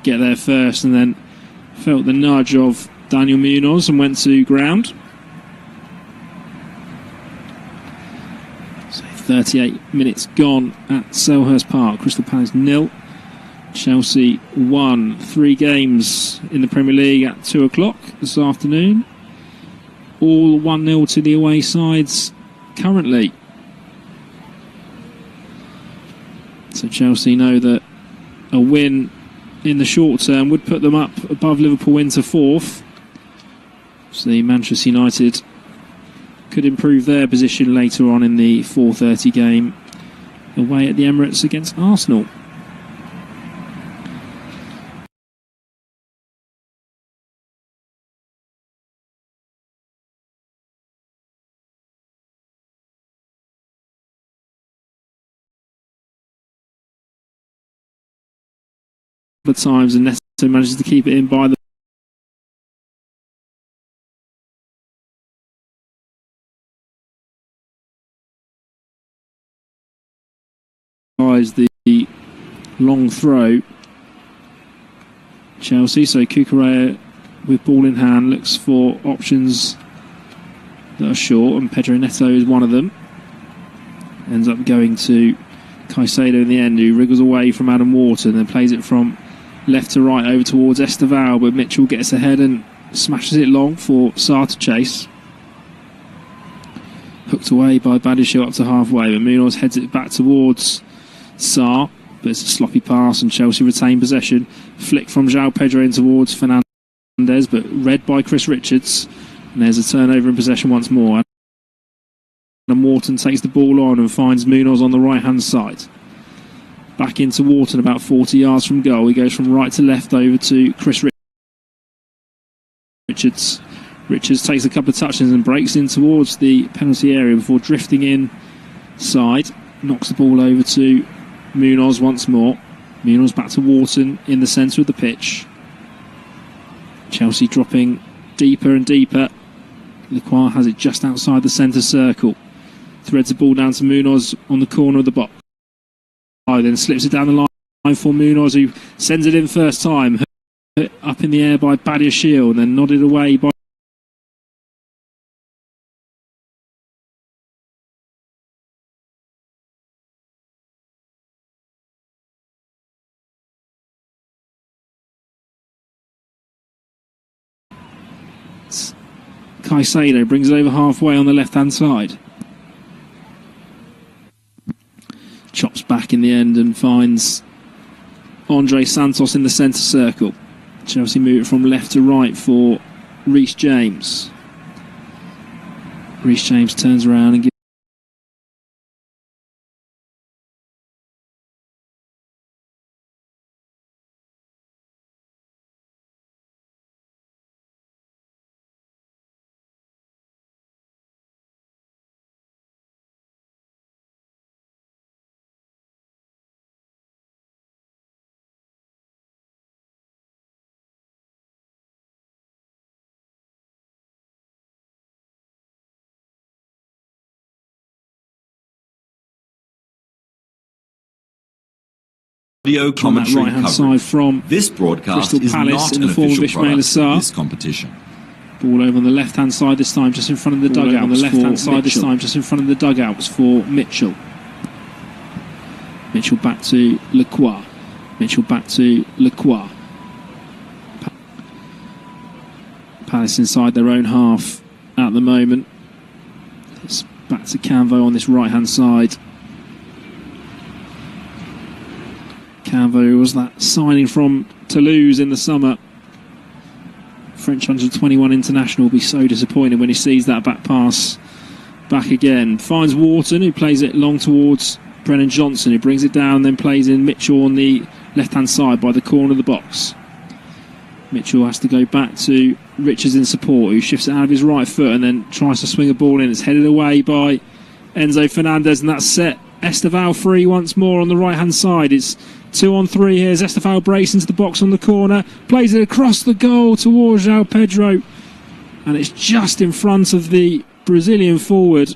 did get there first and then felt the nudge of Daniel Munoz and went to ground. So 38 minutes gone at Selhurst Park. Crystal Palace 0. Chelsea 1. 3 games in the Premier League at 2 o'clock this afternoon. All 1-0 to the away sides currently. So Chelsea know that a win in the short term would put them up above Liverpool into 4th. So the Manchester United could improve their position later on in the 4:30 game away at the Emirates against Arsenal. The times and Neto manages to keep it in by the long throw. Chelsea, so Cucurella with ball in hand looks for options that are short, and Pedro Neto is one of them. Ends up going to Caicedo in the end, who wriggles away from Adam Wharton and plays it from left to right over towards Esteval, but Mitchell gets ahead and smashes it long for Sarr to chase. Hooked away by Badiashile up to halfway, but Munoz heads it back towards Sarr, but it's a sloppy pass and Chelsea retain possession. Flick from João Pedro in towards Fernandez, but read by Chris Richards, and there's a turnover in possession once more. And Wharton takes the ball on and finds Munoz on the right hand side. Back into Wharton about 40 yards from goal. He goes from right to left over to Chris Richards. Richards takes a couple of touches and breaks in towards the penalty area before drifting inside. Knocks the ball over to Munoz once more. Munoz back to Wharton in the centre of the pitch. Chelsea dropping deeper and deeper. Lacroix has it just outside the centre circle. Threads the ball down to Munoz on the corner of the box. Then slips it down the line for Munoz, who sends it in first time. Hit up in the air by Badiashile and then nodded away by Caicedo. Brings it over halfway on the left hand side. Chops back in the end and finds Andre Santos in the centre circle. Chelsea move it from left to right for Reece James. Reece James turns around and gives Video commentary right hand side from this broadcast Crystal is Palace not in an the form of official Ismaila product Sarr. of this competition. Ball over on the left hand side this time, just in front of the dugout. On the left hand side this time, just in front of the dugouts for Mitchell. Mitchell back to Lacroix. Mitchell back to Lacroix. Palace inside their own half at the moment. It's back to Canvo on this right hand side. Canvo was that signing from Toulouse in the summer. French 121 international will be so disappointed when he sees that back pass back again. Finds Wharton, who plays it long towards Brennan Johnson, who brings it down, then plays in Mitchell on the left-hand side by the corner of the box. Mitchell has to go back to Richards in support, who shifts it out of his right foot and then tries to swing a ball in. It's headed away by Enzo Fernandez, and that's set Esteval free once more on the right-hand side. It's 2-on-3 here. Esteval breaks into the box on the corner, plays it across the goal towards João Pedro, and it's just in front of the Brazilian forward.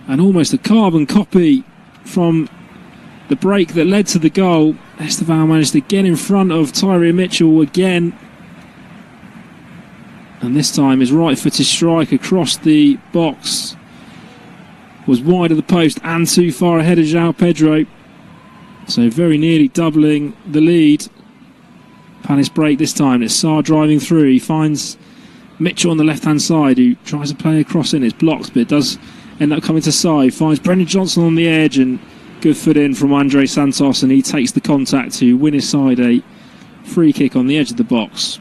And almost a carbon copy from the break that led to the goal. Esteval managed to get in front of Tyree Mitchell again. And this time his right-footed strike across the box was wide of the post and too far ahead of João Pedro. So very nearly doubling the lead. Palace break this time. It's Sarr driving through. He finds Mitchell on the left-hand side, who tries to play across in. It's blocked, but it does end up coming to Sarr. Finds Brendan Johnson on the edge, and good foot in from Andre Santos, and he takes the contact to win his side a free kick on the edge of the box.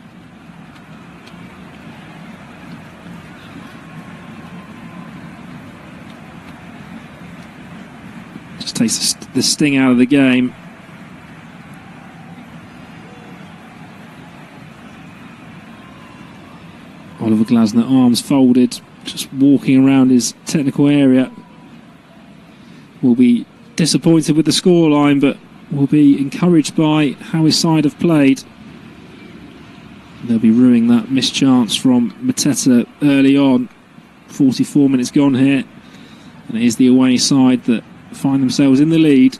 Just takes the sting out of the game. Oliver Glasner, arms folded, just walking around his technical area. Will be disappointed with the scoreline, but will be encouraged by how his side have played. They'll be ruining that missed chance from Mateta early on. 44 minutes gone here, and it is the away side that find themselves in the lead.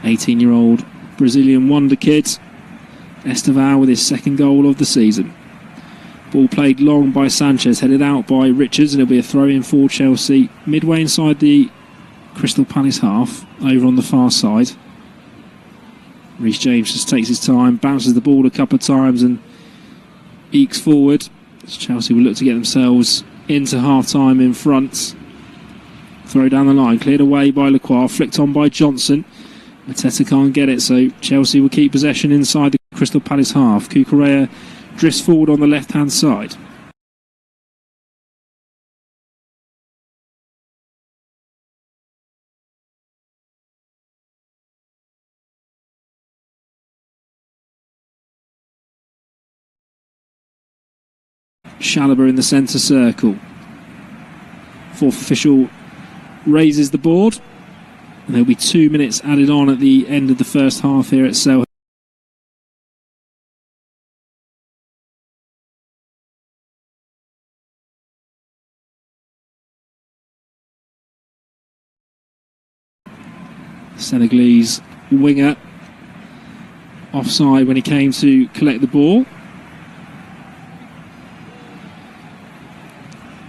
18-year-old Brazilian wonder kid Esteval with his second goal of the season. Ball played long by Sanchez, headed out by Richards, and it'll be a throw-in for Chelsea midway inside the Crystal Palace half, over on the far side. Reece James just takes his time, bounces the ball a couple of times and ekes forward. As Chelsea will look to get themselves into half-time in front. Throw down the line, cleared away by Lacroix, flicked on by Johnson. Mateta can't get it, so Chelsea will keep possession inside the Crystal Palace half. Cucurella drifts forward on the left-hand side. Chalobah in the centre circle. Fourth official raises the board. And there'll be 2 minutes added on at the end of the first half here at Selhurst. Senegalese winger offside when he came to collect the ball.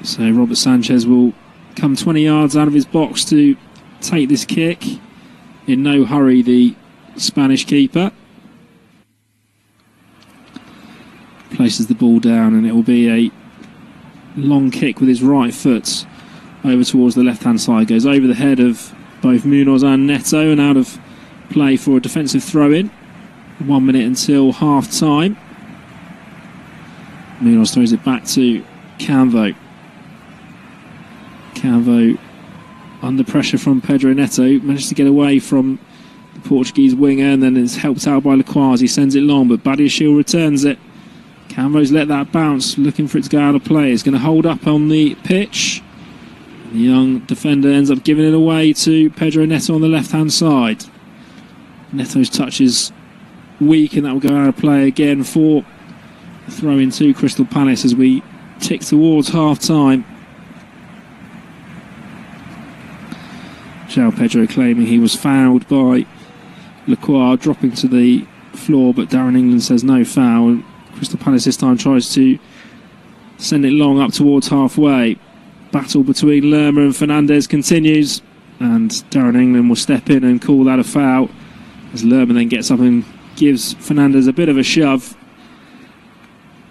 So Robert Sanchez will come 20 yards out of his box to take this kick. In no hurry, the Spanish keeper places the ball down, and it will be a long kick with his right foot over towards the left-hand side. Goes over the head of both Munoz and Neto, and out of play for a defensive throw-in. 1 minute until half-time. Munoz throws it back to Canvo. Canvo, under pressure from Pedro Neto, managed to get away from the Portuguese winger, and then is helped out by Lacroix. He sends it long, but Badiashile returns it. Canvo's let that bounce, looking for it to go out of play. It's going to hold up on the pitch. The young defender ends up giving it away to Pedro Neto on the left-hand side. Neto's touch is weak, and that will go out of play again for the throw-in to Crystal Palace as we tick towards half-time. João Pedro claiming he was fouled by Lacroix, dropping to the floor, but Darren England says no foul. And Crystal Palace this time tries to send it long up towards halfway. Battle between Lerma and Fernandez continues, and Darren England will step in and call that a foul as Lerma then gets up and gives Fernandez a bit of a shove.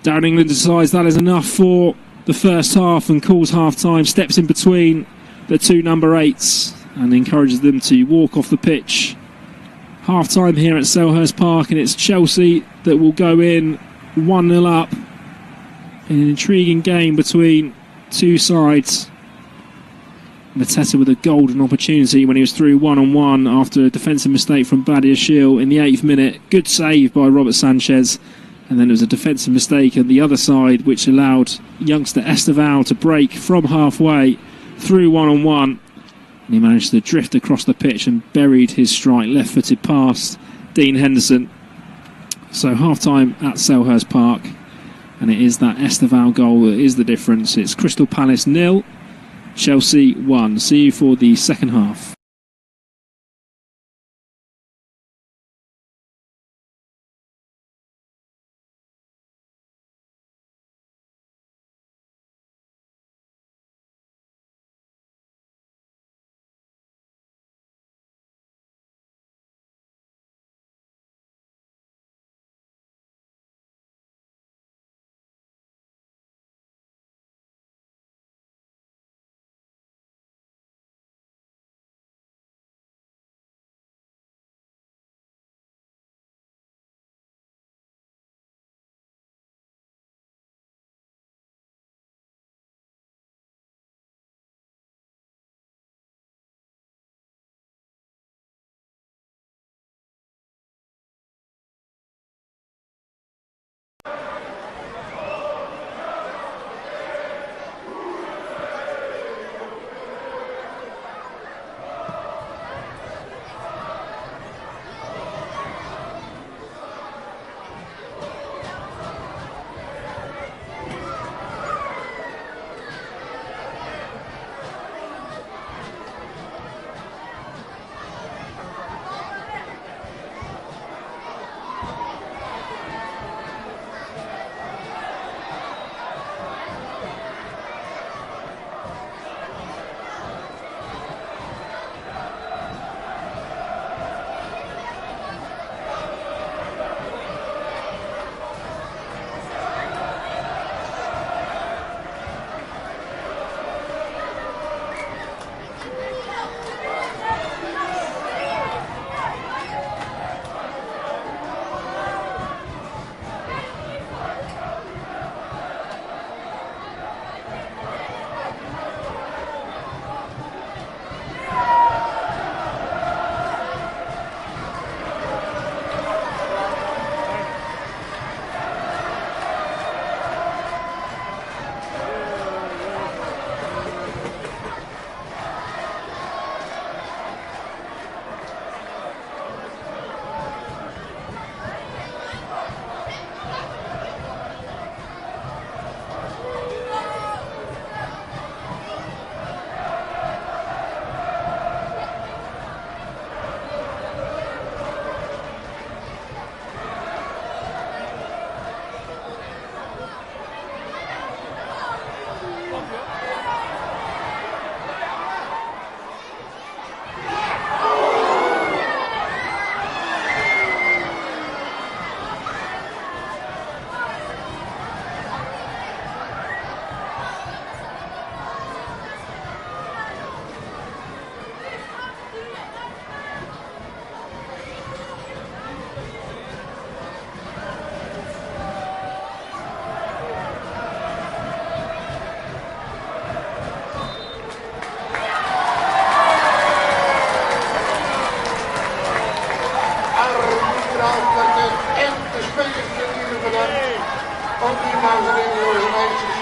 Darren England decides that is enough for the first half and calls half-time, steps in between the two number 8s and encourages them to walk off the pitch. Half-time here at Selhurst Park, and it's Chelsea that will go in 1-0 up in an intriguing game between two sides. Mateta with a golden opportunity when he was through one-on-one after a defensive mistake from Badiashile in the 8th minute. Good save by Robert Sanchez, and then there was a defensive mistake on the other side which allowed youngster Esteval to break from halfway through one-on-one. And he managed to drift across the pitch and buried his strike, left-footed past Dean Henderson. So half-time at Selhurst Park, and it is that Esteval goal that is the difference. It's Crystal Palace 0, Chelsea 1. See you for the second half. Ook u, dames en heren, jongens en meisjes.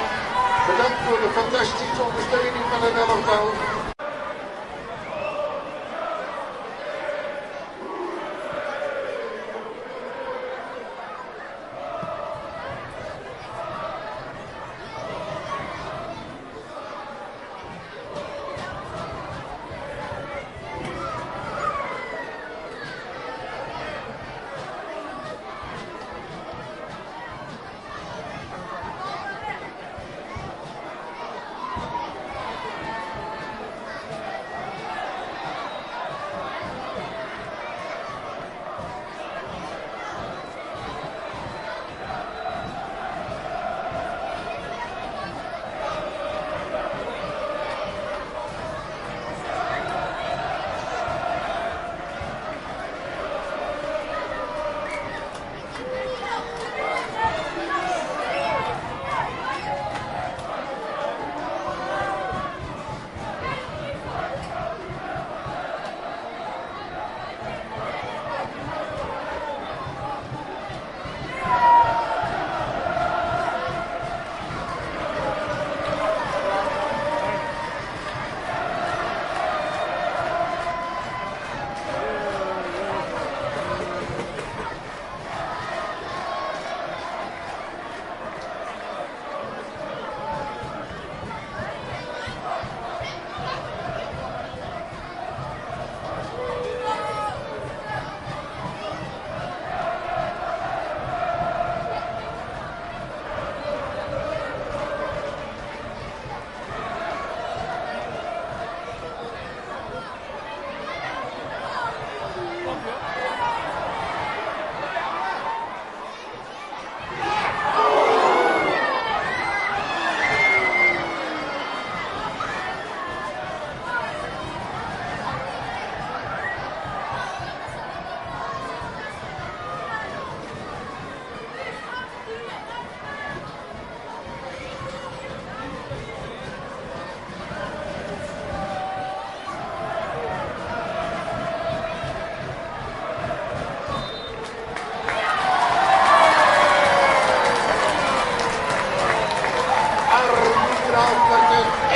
Bedankt voor de fantastische ondersteuning van het elftal.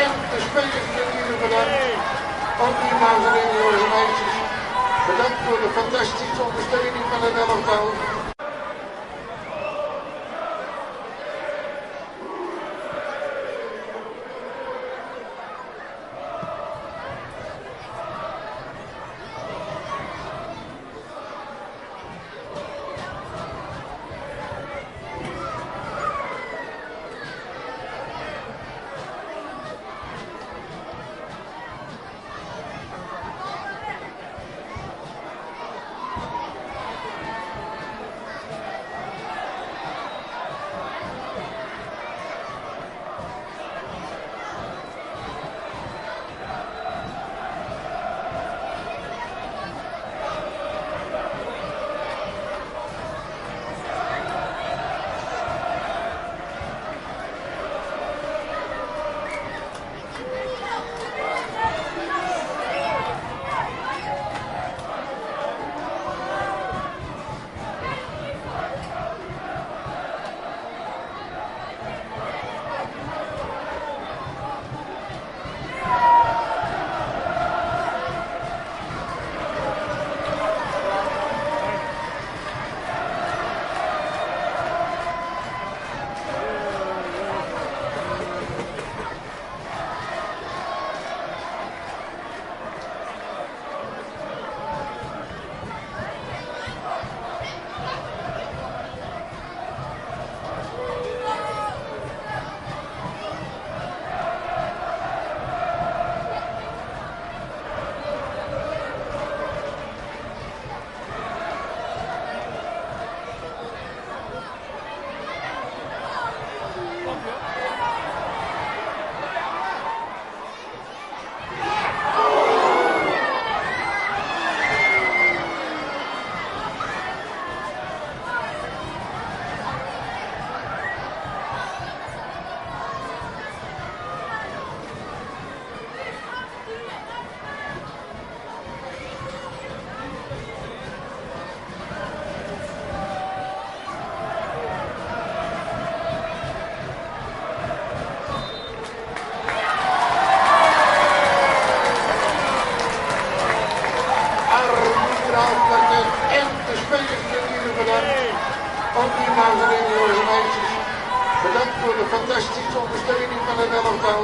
En de spelers natuurlijk bedankt. Ook u, dames en heren, jongens en meisjes. Bedankt voor de fantastische ondersteuning van het elftal. en de spelerstribune bedankt. Ook u, dames en heren, jongens en meisjes. Bedankt voor de fantastische ondersteuning van het elftal.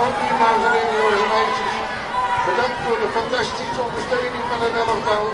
ook 10.000 jongens en meisjes. Bedankt voor de fantastische ondersteuning van het elftal.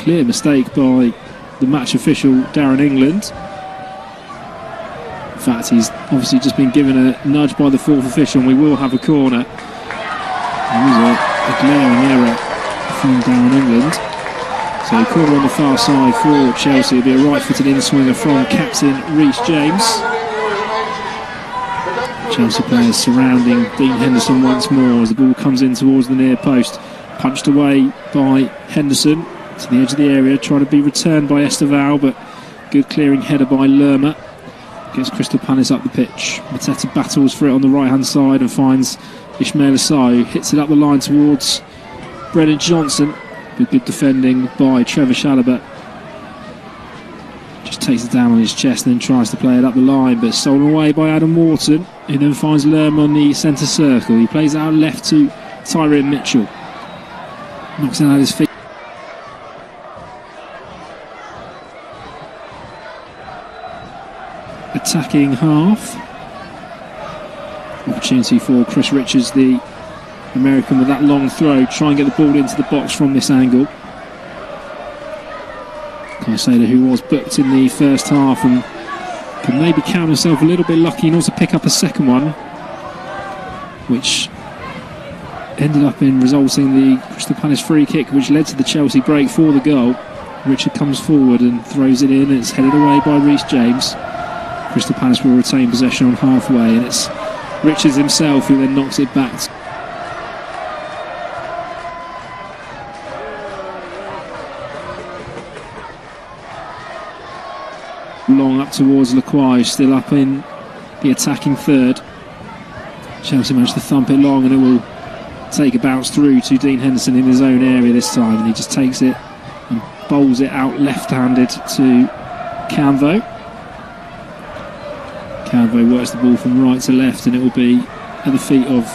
Clear mistake by the match official Darren England. In fact, he's obviously just been given a nudge by the fourth official, and we will have a corner. There was a glaring error from Darren England. So corner on the far side for Chelsea. It'll be a right-footed in-swinger from captain Reece James. Chelsea players surrounding Dean Henderson once more as the ball comes in towards the near post. Punched away by Henderson to the edge of the area, trying to be returned by Esteval, but good clearing header by Lerma. Gets Crystal Palace up the pitch. Mateta battles for it on the right-hand side and finds Ismail Assar, who hits it up the line towards Brennan Johnson. Good defending by Trevor Chalobah. Just takes it down on his chest and then tries to play it up the line, but stolen away by Adam Wharton, who then finds Lerma on the centre circle. He plays it out left to Tyrone Mitchell. Knocks it out of his feet. Attacking half. Opportunity for Chris Richards, the American, with that long throw. Try and get the ball into the box from this angle. Caicedo, who was booked in the first half and could maybe count himself a little bit lucky and also pick up a second one, which ended up in resulting the Crystal Palace free kick, which led to the Chelsea break for the goal. Richard comes forward and throws it in, and it's headed away by Reece James. Crystal Palace will retain possession on halfway, and it's Richards himself who then knocks it back. Long up towards Lacroix, still up in the attacking third. Chelsea managed to thump it long, and it will take a bounce through to Dean Henderson in his own area this time, and he just takes it and bowls it out left-handed to Canvo. Canvo works the ball from right to left, and it will be at the feet of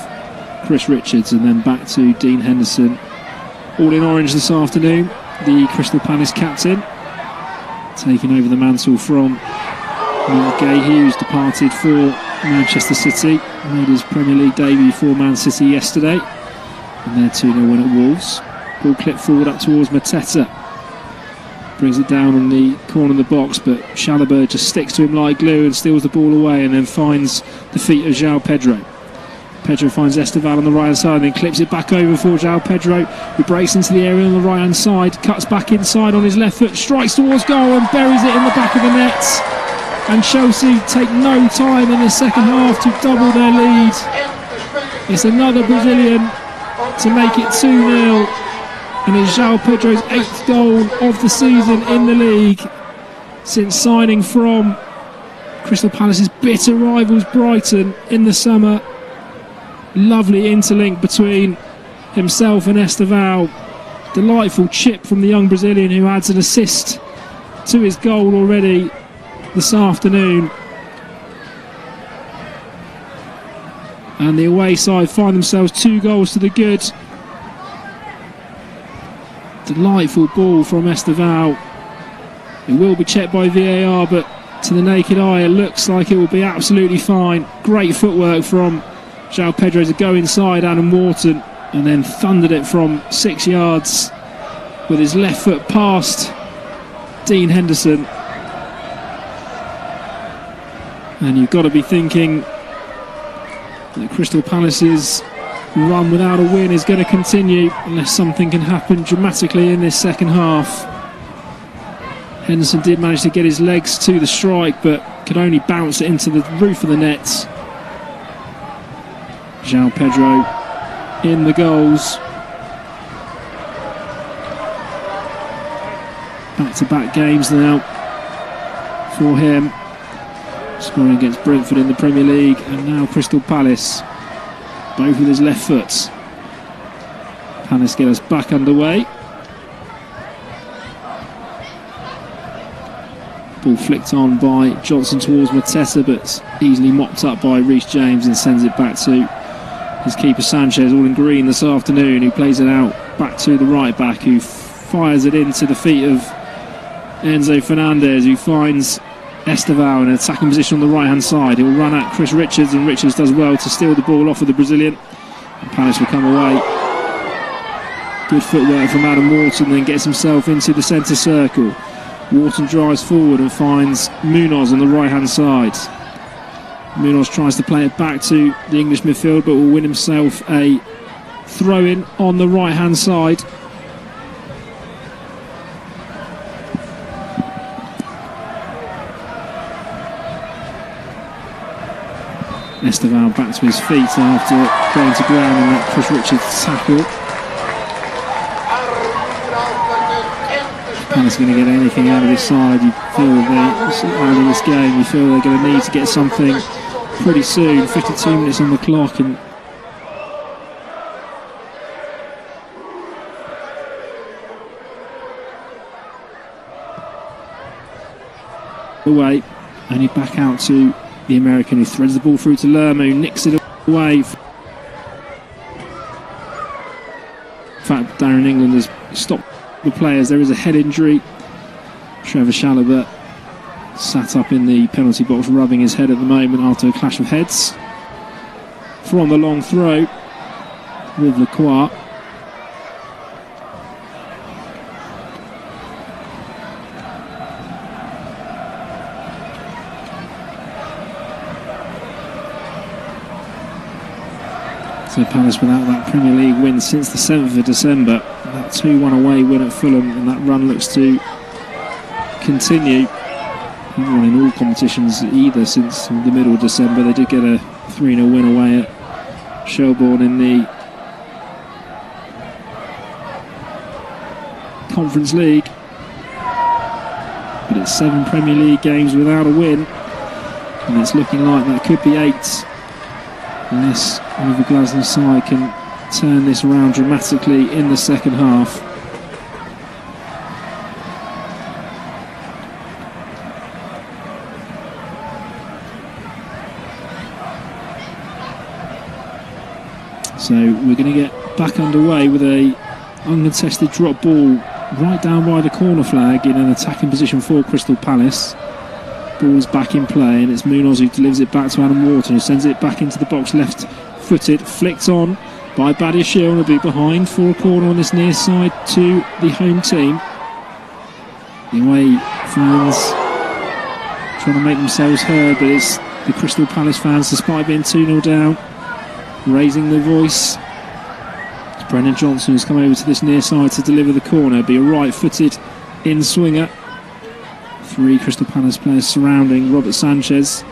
Chris Richards, and then back to Dean Henderson. All in orange this afternoon, the Crystal Palace captain, taking over the mantle from Mark Gay, who's departed for Manchester City. Made his Premier League debut for Man City yesterday, and their 2-0 win at Wolves. Ball clipped forward up towards Mateta. Brings it down on the corner of the box, but Chalobah just sticks to him like glue and steals the ball away, and then finds the feet of João Pedro. Pedro finds Esteval on the right hand side, then clips it back over for João Pedro, who breaks into the area on the right hand side, cuts back inside on his left foot, strikes towards goal and buries it in the back of the net. And Chelsea take no time in the second half to double their lead. It's another Brazilian to make it 2-0, and it's João Pedro's 8th goal of the season in the league since signing from Crystal Palace's bitter rivals Brighton in the summer. Lovely interlink between himself and Esteval. Delightful chip from the young Brazilian, who adds an assist to his goal already this afternoon. And the away side find themselves 2 goals to the good. Delightful ball from Esteval. It will be checked by VAR, but to the naked eye it looks like it will be absolutely fine. Great footwork from João Pedro to go inside Adam Wharton and then thundered it from 6 yards with his left foot past Dean Henderson. And you've got to be thinking that Crystal Palace's run without a win is going to continue unless something can happen dramatically in this second half. Henderson did manage to get his legs to the strike, but could only bounce it into the roof of the net. João Pedro in the goals. Back-to-back games now for him. Scoring against Brentford in the Premier League, and now Crystal Palace, both with his left foot. Palace get us back underway. Ball flicked on by Johnson towards Mateta, but easily mopped up by Reece James and sends it back to his keeper Sanchez, all in green this afternoon, who plays it out back to the right back, who fires it into the feet of Enzo Fernandez, who finds Esteval in an attacking position on the right hand side. He'll run at Chris Richards, and Richards does well to steal the ball off of the Brazilian, and Palace will come away. Good footwork from Adam Wharton, then gets himself into the centre circle. Wharton drives forward and finds Munoz on the right hand side. Munoz tries to play it back to the English midfield, but will win himself a throw-in on the right hand side. Esteval back to his feet after going to ground in that Chris Richards tackle. Palace going to get anything out of this side. You feel out of this game, you feel they're going to need to get something pretty soon. 52 minutes on the clock, and away, and you back out to the American, who threads the ball through to Lerma, who nicks it away. In fact, Darren England has stopped the players. There is a head injury. Trevor Chalobah sat up in the penalty box rubbing his head at the moment after a clash of heads. From the long throw with Lacroix. So Palace without that Premier League win since the 7th of December. That 2-1 away win at Fulham, and that run looks to continue. Haven't won in all competitions either since the middle of December. They did get a 3-0 win away at Shelbourne in the Conference League. But it's 7 Premier League games without a win, and it's looking like that could be 8. Unless Oliver Glasner's side can turn this around dramatically in the second half. So we're going to get back underway with a uncontested drop ball right down by the corner flag in an attacking position for Crystal Palace. Ball's back in play, and it's Munoz who delivers it back to Adam Wharton, who sends it back into the box left-footed, flicked on by Badiashile, and will be behind for a corner on this near side to the home team. The away fans trying to make themselves heard, but it's the Crystal Palace fans, despite being 2-0 down, raising the voice. Brennan Johnson has come over to this near side to deliver the corner. Be a right-footed in-swinger. 3 Crystal Palace players surrounding Robert Sanchez.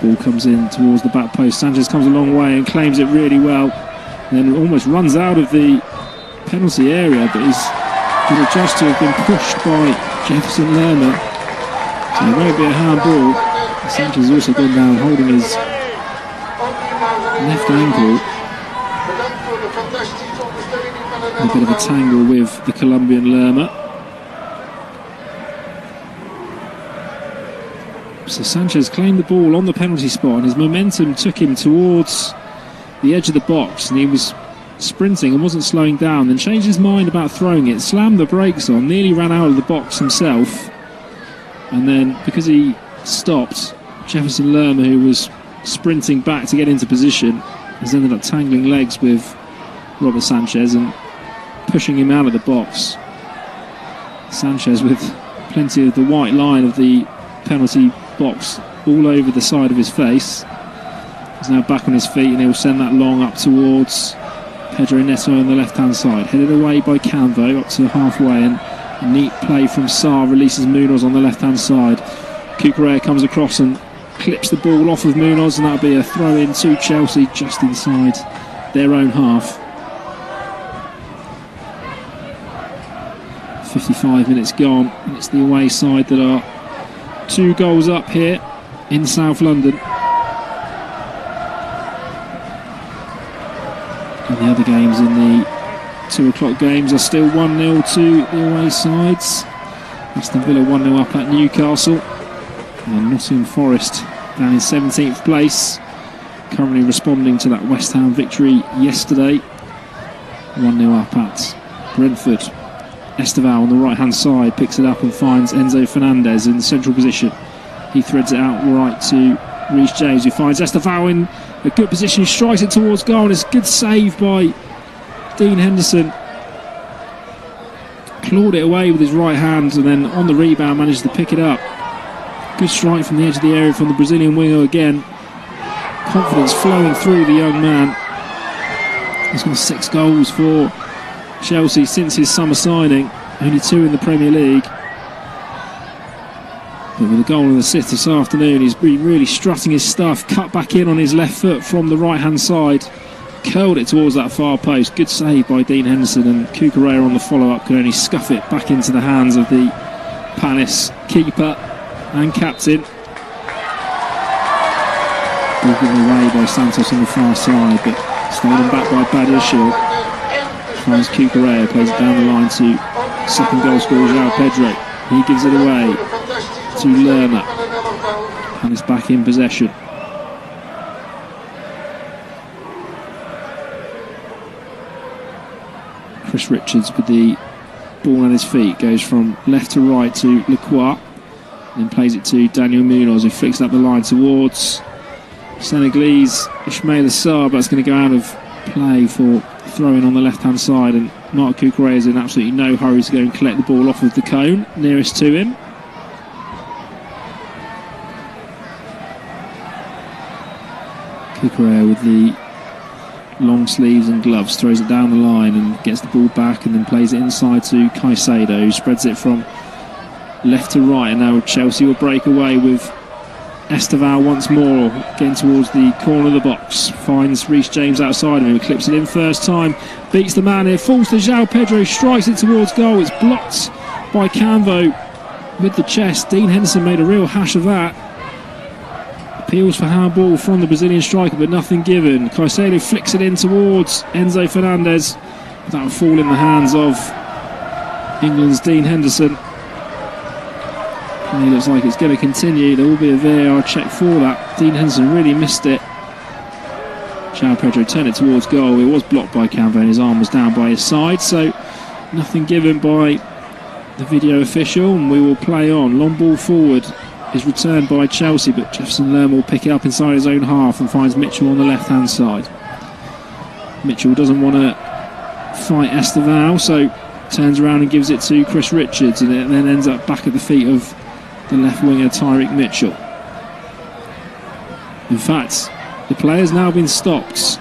Ball comes in towards the back post. Sanchez comes a long way and claims it really well. Then almost runs out of the penalty area, but is going to just to have been pushed by Jefferson Lerma. So it won't be a handball. Sanchez has also gone down holding his left ankle. A bit of a tangle with the Colombian Lerma. So Sanchez claimed the ball on the penalty spot and his momentum took him towards the edge of the box, and he was sprinting and wasn't slowing down, then changed his mind about throwing it, slammed the brakes on, nearly ran out of the box himself, and then because he stopped, Jefferson Lerma, who was sprinting back to get into position, has ended up tangling legs with Robert Sanchez and pushing him out of the box. Sanchez with plenty of the white line of the penalty box all over the side of his face. He's now back on his feet and he'll send that long up towards Pedro Neto on the left hand side. Headed away by Canvo up to halfway, and a neat play from Sarr releases Munoz on the left hand side. Cucurella comes across and clips the ball off of Munoz, and that'll be a throw in to Chelsea just inside their own half. 55 minutes gone, and it's the away side that are 2 goals up here in South London. And the other games in the 2 o'clock games are still 1-0 to the away sides. Aston Villa 1-0 up at Newcastle, and Nottingham Forest down in 17th place, currently responding to that West Ham victory yesterday. 1-0 up at Brentford. Esteval on the right hand side picks it up and finds Enzo Fernandez in the central position. He threads it out right to Reece James, who finds Esteval in a good position. He strikes it towards goal, and it's a good save by Dean Henderson. Clawed it away with his right hand, and then on the rebound managed to pick it up. Good strike from the edge of the area from the Brazilian winger again. Confidence flowing through the young man. He's got 6 goals for Chelsea since his summer signing, only 2 in the Premier League. But with a goal and assist this afternoon, he's been really strutting his stuff. Cut back in on his left foot from the right hand side, curled it towards that far post. Good save by Dean Henderson, and Cucurella on the follow up could only scuff it back into the hands of the Palace keeper and captain. Ball given away by Santos on the far side, but stolen back by Badiashile. Finds Cucurella, plays it down the line to second goal scorer João Pedro. He gives it away to Lerma, and it's back in possession. Chris Richards with the ball on his feet goes from left to right to Lacroix, then plays it to Daniel Munoz, who flicks up the line towards Senegalese Ismaila Sarr. That's going to go out of play for throwing on the left hand side, and Marc Cucurella is in absolutely no hurry to go and collect the ball off of the cone nearest to him. Cucurella with the long sleeves and gloves throws it down the line and gets the ball back, and then plays it inside to Caicedo, who spreads it from left to right, and now Chelsea will break away with Esteval once more, getting towards the corner of the box. Finds Reece James outside of him, clips it in first time, beats the man here, falls to João Pedro, strikes it towards goal. It's blocked by Canvo with the chest. Dean Henderson made a real hash of that. Appeals for handball from the Brazilian striker, but nothing given. Caicedo flicks it in towards Enzo Fernandez. That will fall in the hands of England's Dean Henderson. It looks like it's going to continue. There will be a VAR check for that. Dean Henderson really missed it. João Pedro turned it towards goal. It was blocked by Canvo, and his arm was down by his side, so nothing given by the video official, and we will play on. Long ball forward is returned by Chelsea, but Jefferson Lerma will pick it up inside his own half and finds Mitchell on the left hand side. Mitchell doesn't want to fight Esteval, so turns around and gives it to Chris Richards, and it then ends up back at the feet of the left winger Tyrick Mitchell. In fact, The player's now been stopped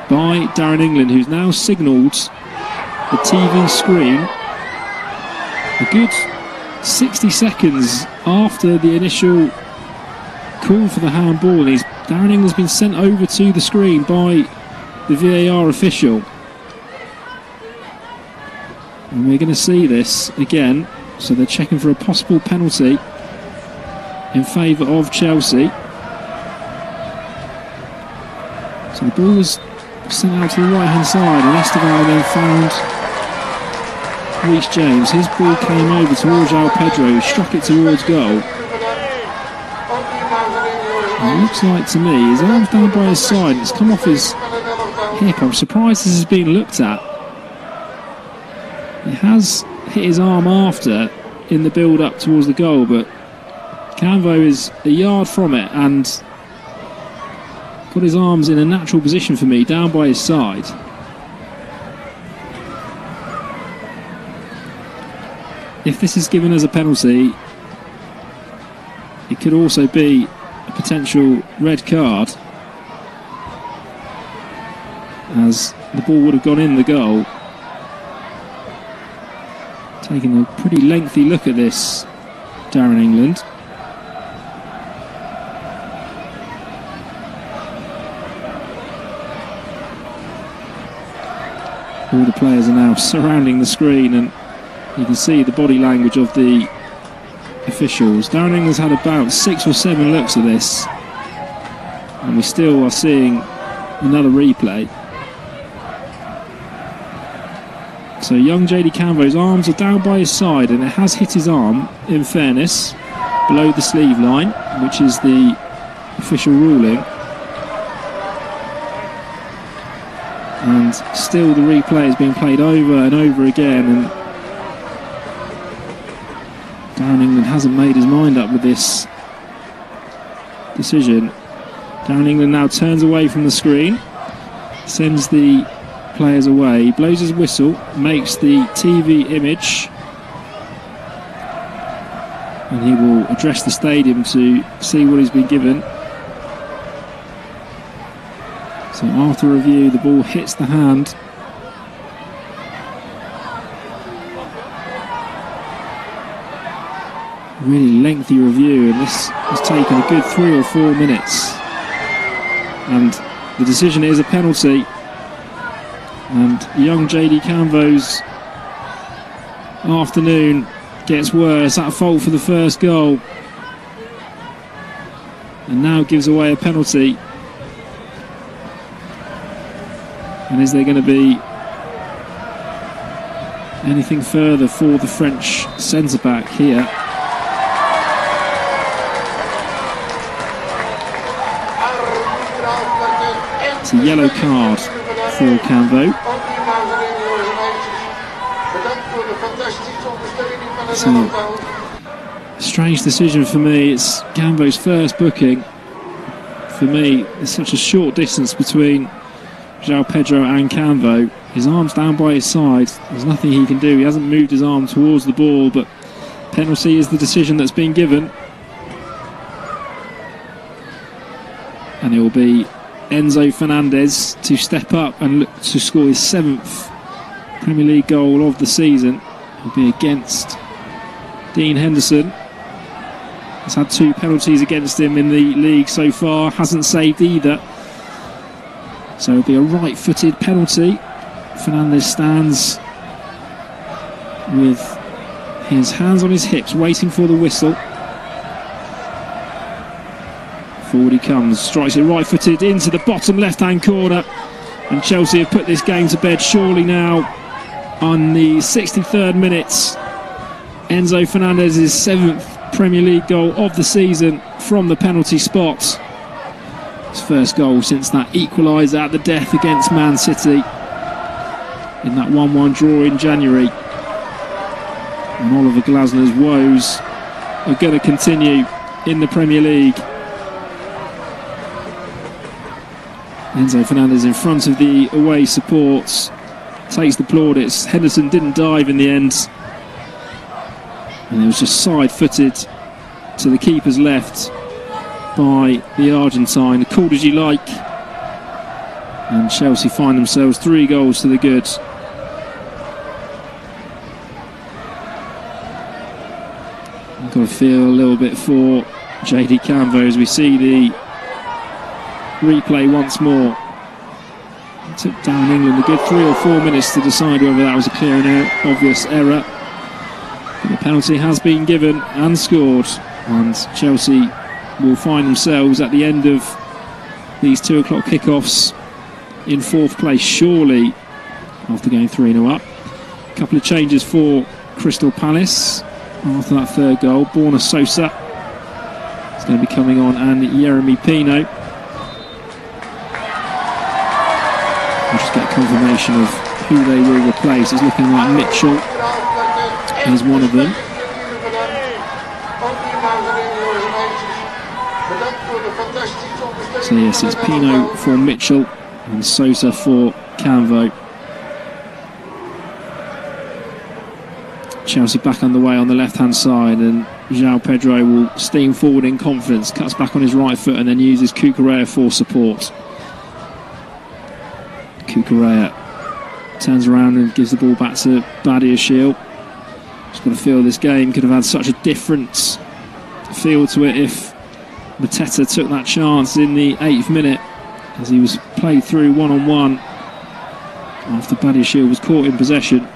by Darren England, who's now signalled the TV screen a good 60 seconds after the initial call for the handball. Darren England's been sent over to the screen by the VAR official. And we're going to see this again. So they're checking for a possible penalty in favour of Chelsea. So the ball was sent out to the right hand side, and Esteban then found Reece James. His ball came over towards João Pedro, who struck it towards goal. And it looks like to me his arm's down by his side, it's come off his hip. I'm surprised this has been looked at. He has hit his arm after in the build up towards the goal, but Canvo is a yard from it and got his arms in a natural position for me, down by his side. If this is given as a penalty, it could also be a potential red card, as the ball would have gone in the goal. Taking a pretty lengthy look at this, Darren England. All the players are now surrounding the screen, and you can see the body language of the officials. Darren England's had about 6 or 7 looks at this, and we still are seeing another replay. So young JD Canvo's arms are down by his side, and it has hit his arm, in fairness, below the sleeve line, which is the official ruling. And still the replay is being played over and over again, and Darren England hasn't made his mind up with this decision. Darren England now turns away from the screen, sends the players away, blows his whistle, makes the TV image, and he will address the stadium to see what he's been given. So after review, the ball hits the hand. Really lengthy review, and this has taken a good 3 or 4 minutes. And the decision is a penalty. And young JD Canvo's afternoon gets worse. That fault for the first goal, and now gives away a penalty. And is there going to be anything further for the French centre-back here? It's a yellow card for Canvo. So, strange decision for me. It's Canvo's first booking. For me, there's such a short distance between João Pedro and Canvo. His arm's down by his side. There's nothing he can do. He hasn't moved his arm towards the ball, but penalty is the decision that's been given. And it will be Enzo Fernandez to step up and look to score his 7th Premier League goal of the season. It will be against Dean Henderson. He's had 2 penalties against him in the league so far, hasn't saved either. So it'll be a right-footed penalty. Fernandez stands with his hands on his hips, waiting for the whistle. Forward he comes, strikes it right-footed into the bottom left-hand corner, and Chelsea have put this game to bed surely now. On the 63rd minute, Enzo Fernandez's 7th Premier League goal of the season from the penalty spot. His first goal since that equaliser at the death against Man City in that 1-1 draw in January. And Oliver Glasner's woes are going to continue in the Premier League. Enzo Fernandez in front of the away supports, takes the plaudits. Henderson didn't dive in the end, and it was just side-footed to the keeper's left. by the Argentine. Called as you like. And Chelsea find themselves 3 goals to the good. I've got to feel a little bit for JD Canvo as we see the replay once more. It took down England a good 3 or 4 minutes to decide whether that was a clear and obvious error. But the penalty has been given and scored, and Chelsea will find themselves at the end of these 2 o'clock kickoffs in 4th place, surely, after going 3-0 up. A couple of changes for Crystal Palace after that 3rd goal. Borna Sosa is going to be coming on, and Yeremy Pino. We'll just get confirmation of who they will replace. It's looking like Mitchell is one of them. So yes, it's Pino for Mitchell and Sosa for Canvo. Chelsea back underway on the left-hand side, and João Pedro will steam forward in confidence, cuts back on his right foot and then uses Cucurella for support. Cucurella turns around and gives the ball back to Badiashile. Just got to feel this game could have had such a different feel to it if Mateta took that chance in the 8th minute, as he was played through one-on-one after Badiashile was caught in possession.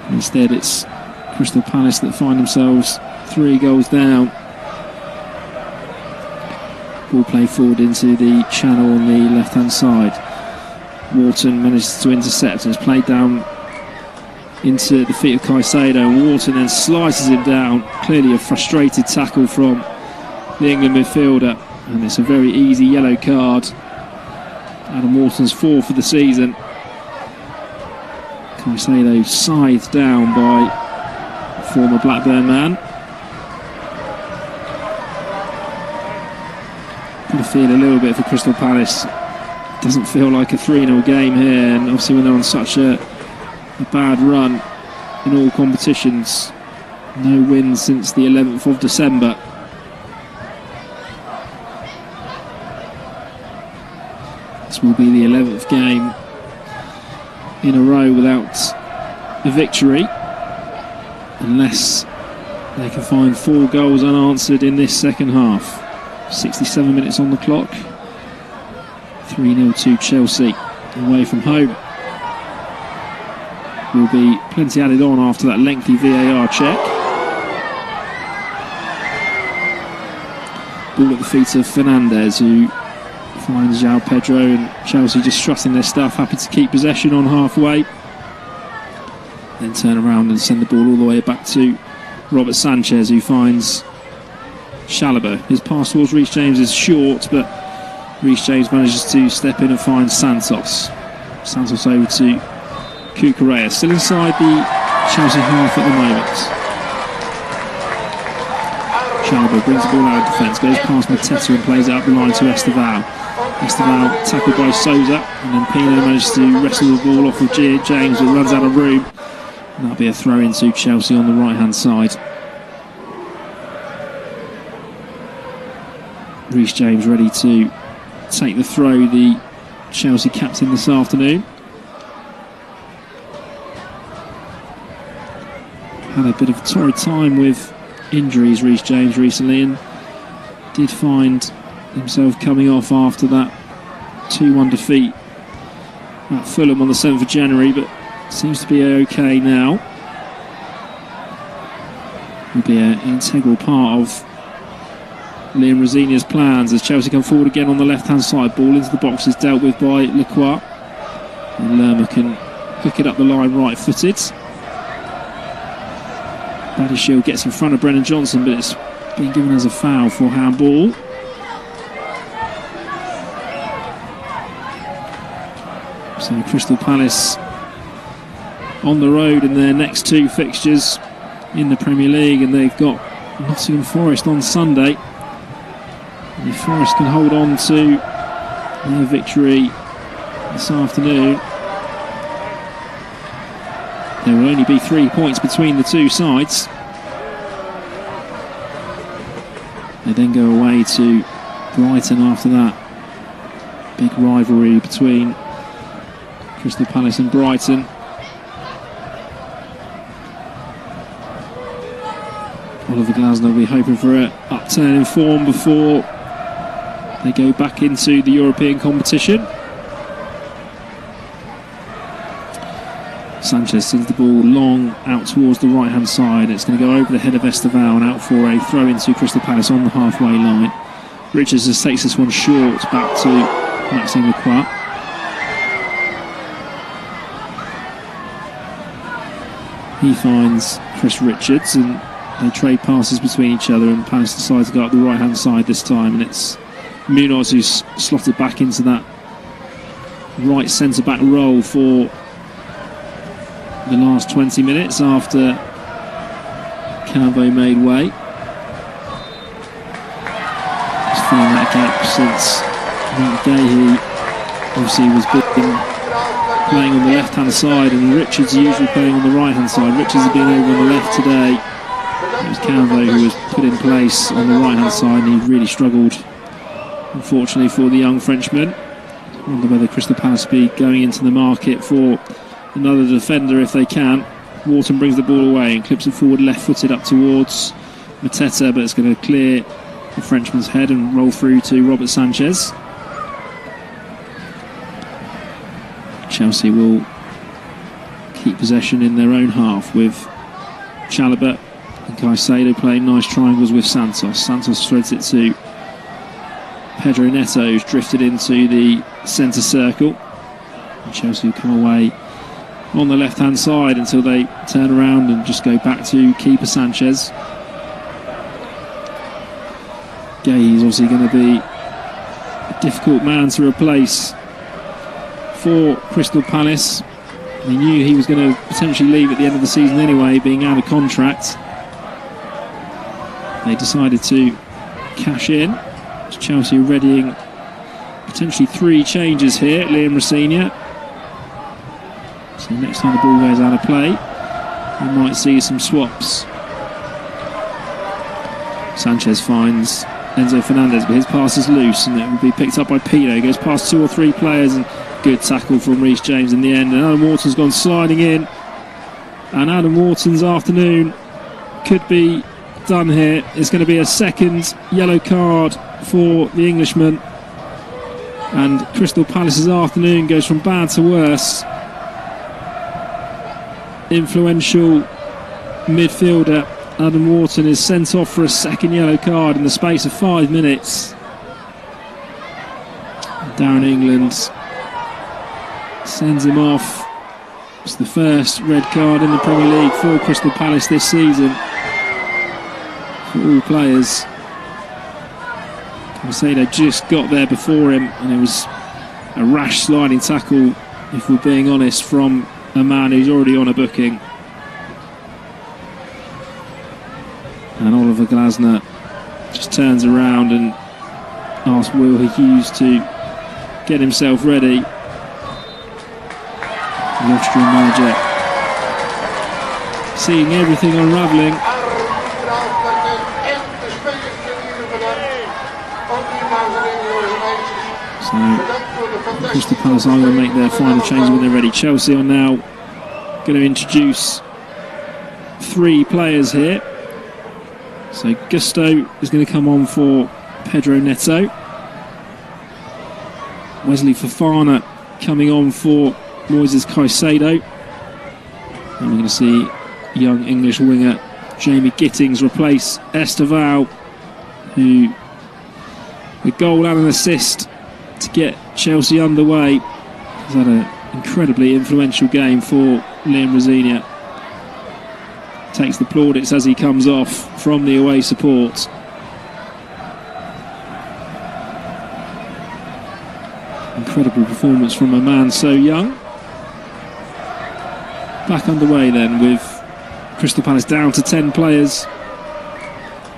Instead, it's Crystal Palace that find themselves 3 goals down. Ball played forward into the channel on the left-hand side. Wharton manages to intercept and is played down into the feet of Caicedo. Wharton then slices him down. Clearly a frustrated tackle from the England midfielder, and it's a very easy yellow card. Adam Wharton's 4th for the season. Caicedo scythed down by former Blackburn man. Got to feel a little bit for Crystal Palace. Doesn't feel like a 3-0 game here, and obviously when they're on such a bad run in all competitions, no wins since the 11th of December. This will be the 11th game in a row without a victory, unless they can find 4 goals unanswered in this second half. 67 minutes on the clock. 3-0 to Chelsea away from home. Will be plenty added on after that lengthy VAR check. Ball at the feet of Fernandez, who finds João Pedro, and Chelsea just strutting their stuff, happy to keep possession on halfway. Then turn around and send the ball all the way back to Robert Sanchez, who finds Chalobah. His pass towards Reece James is short, but Reece James manages to step in and find Santos. Santos over to Cucurella, still inside the Chelsea half at the moment. Chalobah brings the ball out of defence, goes past Mateta and plays it up the line to Esteval. Esteval tackled by Sousa, and then Pino manages to wrestle the ball off of James, who runs out of room. And that'll be a throw into Chelsea on the right hand side. Reece James ready to take the throw, the Chelsea captain this afternoon. Had a bit of a torrid time with injuries, Reece James, recently, and did find himself coming off after that 2-1 defeat at Fulham on the 7th of January, but seems to be okay now. Will be an integral part of Liam Rosenior's plans as Chelsea come forward again on the left-hand side. Ball into the box is dealt with by Lacroix, and Lerma can hook it up the line right-footed. Badiashile gets in front of Brennan Johnson, but it's been given as a foul for handball. So Crystal Palace on the road in their next 2 fixtures in the Premier League, and they've got Nottingham Forest on Sunday. And if Forest can hold on to their victory this afternoon, there will only be 3 points between the two sides. They then go away to Brighton after that. Big rivalry between Crystal Palace and Brighton. Oliver Glasner will be hoping for an upturn in form before they go back into the European competition. Sanchez sends the ball long out towards the right hand side. It's going to go over the head of Esteval and out for a throw into Crystal Palace on the halfway line. Richards just takes this one short back to Maxime Lacroix. He finds Chris Richards and they trade passes between each other, and Palace decides to go up the right hand side this time, and it's Munoz who's slotted back into that right centre back role for the last 20 minutes after Calvo made way. He's filling that gap since Gahey obviously was playing on the left hand side, and Richards usually playing on the right hand side. Richards has been over on the left today. It was Calvo who was put in place on the right hand side, and he really struggled, unfortunately, for the young Frenchman. I wonder whether Crystal Palace be going into the market for another defender if they can. Wharton brings the ball away and clips it forward left-footed up towards Mateta, but it's going to clear the Frenchman's head and roll through to Robert Sanchez. Chelsea will keep possession in their own half with Chalobah and Caicedo playing nice triangles with Santos. Santos threads it to Pedro Neto, who's drifted into the centre circle. And Chelsea will come away on the left hand side until they turn around and just go back to keeper Sanchez. Gay is obviously going to be a difficult man to replace for Crystal Palace. They knew he was going to potentially leave at the end of the season anyway, being out of contract. They decided to cash in. Chelsea readying potentially 3 changes here. Liam Rosenior. So next time the ball goes out of play, we might see some swaps. Sanchez finds Enzo Fernandez, but his pass is loose and it will be picked up by Pino. He goes past 2 or 3 players, and good tackle from Reece James in the end. And Adam Wharton's gone sliding in, and Adam Wharton's afternoon could be done here. It's going to be a second yellow card for the Englishman, and Crystal Palace's afternoon goes from bad to worse. Influential midfielder Adam Wharton is sent off for a second yellow card in the space of 5 minutes. Darren England sends him off. It's the first red card in the Premier League for Crystal Palace this season for all players. Caicedo just got there before him, and it was a rash sliding tackle, if we're being honest, from a man who's already on a booking. And Oliver Glasner just turns around and asks Will Hughes to get himself ready. The Austrian manager seeing everything unravelling. So Crystal Palace are going to make their final change when they're ready. Chelsea are now going to introduce 3 players here. So Gusto is going to come on for Pedro Neto. Wesley Fofana coming on for Moises Caicedo. And we're going to see young English winger Jamie Gittings replace Esteval, who with goal and an assist to get Chelsea underway. He's had an incredibly influential game for Liam Rosenior. Takes the plaudits as he comes off from the away support. Incredible performance from a man so young. Back underway then with Crystal Palace down to 10 players.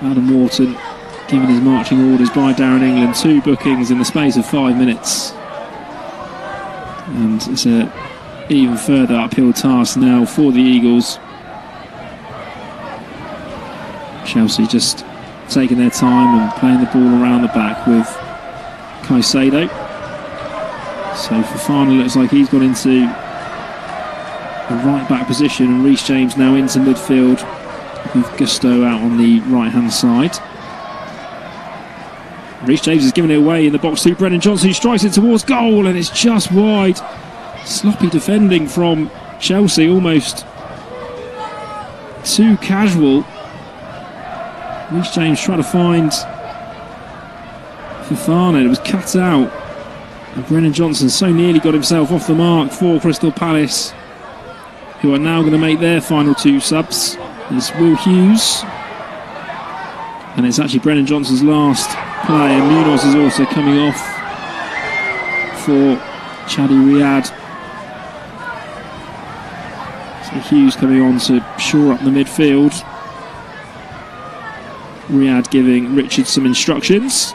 Adam Wharton given his marching orders by Darren England. 2 bookings in the space of 5 minutes. And it's an even further uphill task now for the Eagles. Chelsea just taking their time and playing the ball around the back with Caicedo. So Fofana looks like he's gone into a right back position, and Reece James now into midfield with Gusto out on the right hand side. Reece James is giving it away in the box to Brennan Johnson, who strikes it towards goal, and it's just wide. Sloppy defending from Chelsea, almost too casual. Reece James trying to find Fofana. It was cut out, and Brennan Johnson so nearly got himself off the mark for Crystal Palace, who are now going to make their final two subs. There's Will Hughes, and it's actually Brennan Johnson's last play, and Munoz is also coming off for Chadi Riyad. So Hughes coming on to shore up the midfield. Riyad giving Richard some instructions.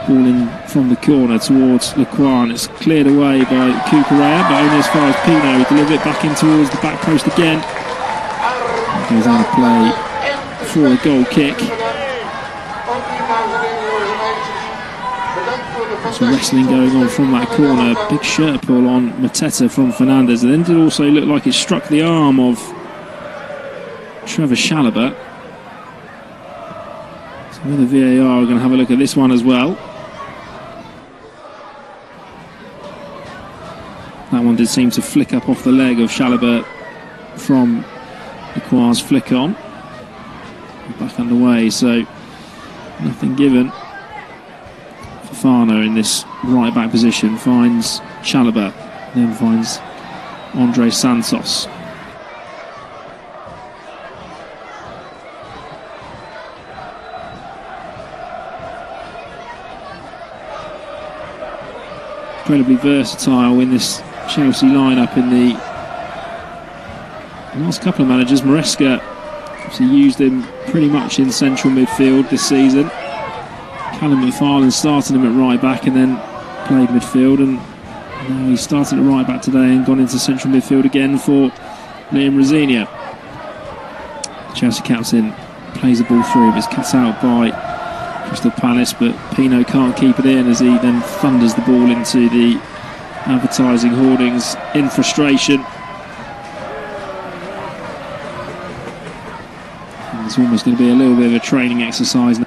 Ball in from the corner towards Lequan. It's cleared away by Cucurella, but only as far as Pino. He delivered it back in towards the back post again. It goes out of play for the goal kick. There's wrestling going on from that corner. Big shirt pull on Mateta from Fernandes. And then did also look like it struck the arm of Trevor Chalobah. So with the VAR, we're going to have a look at this one as well. That one did seem to flick up off the leg of Chalobah from Lequan's flick on. Back underway, so nothing given. Fofana in this right back position finds Chalobah, then finds Andre Santos. Incredibly versatile in this Chelsea lineup. In the last couple of managers, Maresca obviously used him pretty much in central midfield this season. Callum McFarlane started him at right back and then played midfield, and now he's started at right back today and gone into central midfield again for Liam Rosenior. The Chelsea captain plays the ball through, but it's cut out by Crystal Palace, but Pino can't keep it in as he then thunders the ball into the advertising hoardings in frustration. And it's almost going to be a little bit of a training exercise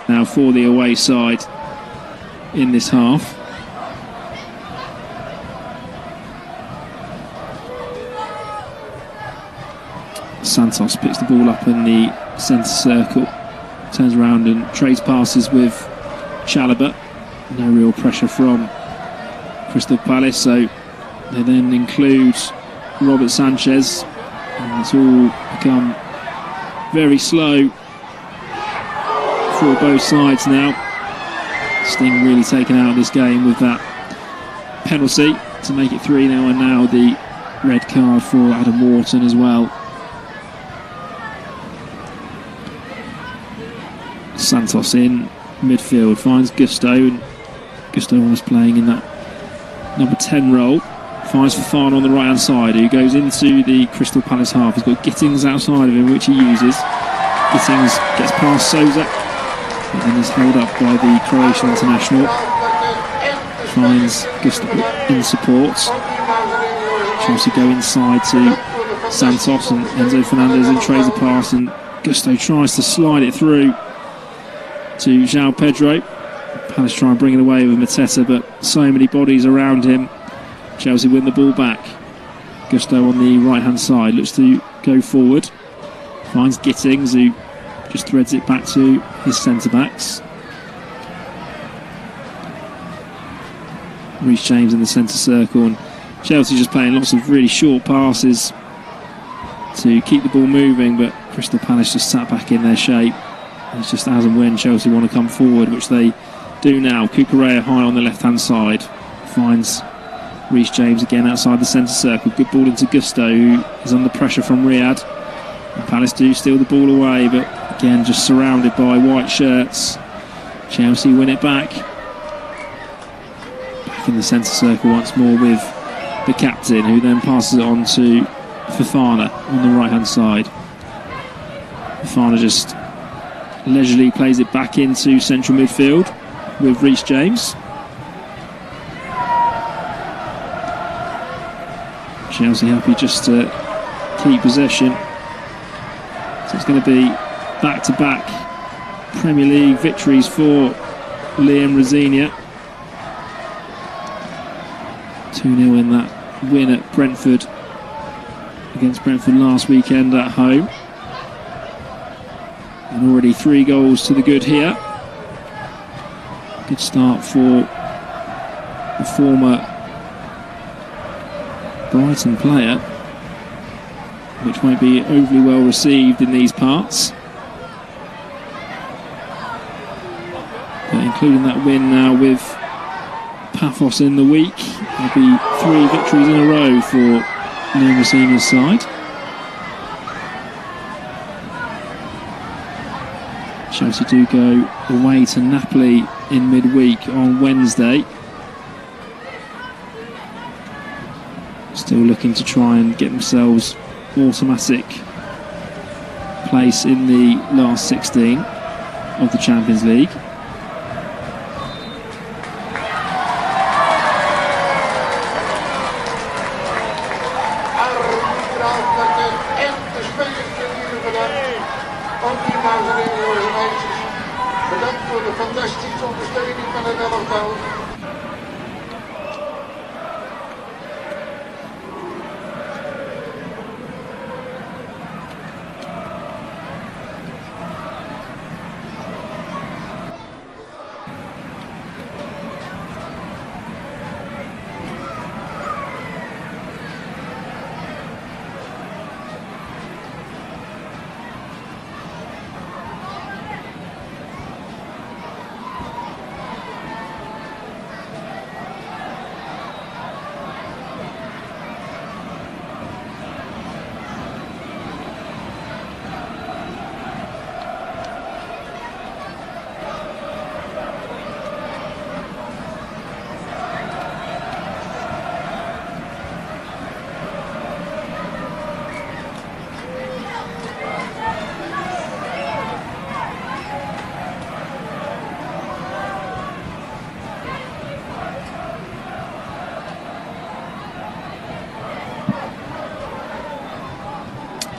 now for the away side in this half. Santos picks the ball up in the centre circle, turns around and trades passes with Chalobah. No real pressure from Crystal Palace, so they then include Robert Sanchez, and it's all become very slow for both sides now. Sting really taken out of this game with that penalty to make it 3-0, and now the red card for Adam Wharton as well. Santos in midfield finds Gusto, and Gusto almost playing in that number 10 role. Finds Fofana on the right hand side, who goes into the Crystal Palace half. He's got Gittings outside of him, which he uses. Gittings gets past Souza, but then is held up by the Croatian international. Finds Gusto in support. Chelsea go inside to Santos, and Enzo Fernandez then trades a pass, and Gusto tries to slide it through to João Pedro. Palace try and bring it away with Mateta, but so many bodies around him. Chelsea win the ball back. Gusto on the right hand side looks to go forward, finds Gittings, who just threads it back to his centre backs. Reece James in the centre circle, and Chelsea just playing lots of really short passes to keep the ball moving, but Crystal Palace just sat back in their shape. It's just as and when Chelsea want to come forward, which they do now. Cucurella high on the left hand side finds Reece James again outside the centre circle. Good ball into Gusto, who is under pressure from Riyad. And Palace do steal the ball away, but again just surrounded by white shirts. Chelsea win it back. Back in the centre circle once more with the captain, who then passes it on to Fofana on the right hand side. Fofana just leisurely plays it back into central midfield with Reece James. Chelsea happy just to keep possession. So it's going to be back-to-back Premier League victories for Liam Rosenior. 2-0 in that win at Brentford, against Brentford last weekend at home. And already 3 goals to the good here. Good start for the former Brighton player, which won't be overly well received in these parts. But including that win now with Paphos in the week, there'll be 3 victories in a row for Liam Rosenior's side. Chelsea do go away to Napoli in midweek on Wednesday. Still looking to try and get themselves automatic place in the last 16 of the Champions League. Bedankt voor de fantastische ondersteuning van het elftal.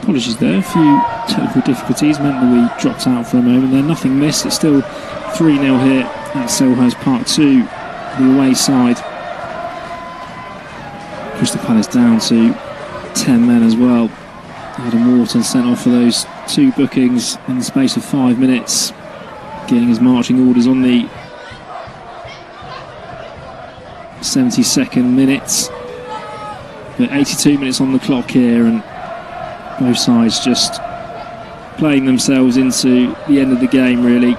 Apologies there, a few technical difficulties meant that we dropped out for a moment there. Nothing missed, it's still 3-0 here at Selhurst Park 2, the away side. Crystal Palace down to 10 men as well. Adam Wharton sent off for those 2 bookings in the space of 5 minutes, getting his marching orders on the 72nd minute. But 82 minutes on the clock here, and both sides just playing themselves into the end of the game, really.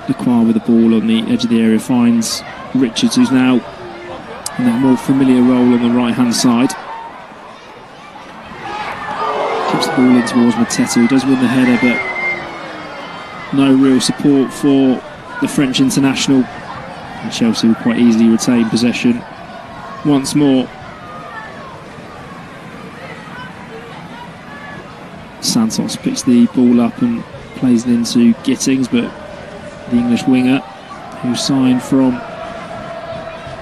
Lacroix with the ball on the edge of the area finds Richards, who's now in that more familiar role on the right-hand side. Keeps the ball in towards Mateta, who does win the header, but no real support for the French international. And Chelsea will quite easily retain possession once more. Santos picks the ball up and plays it into Gittings, but the English winger, who signed from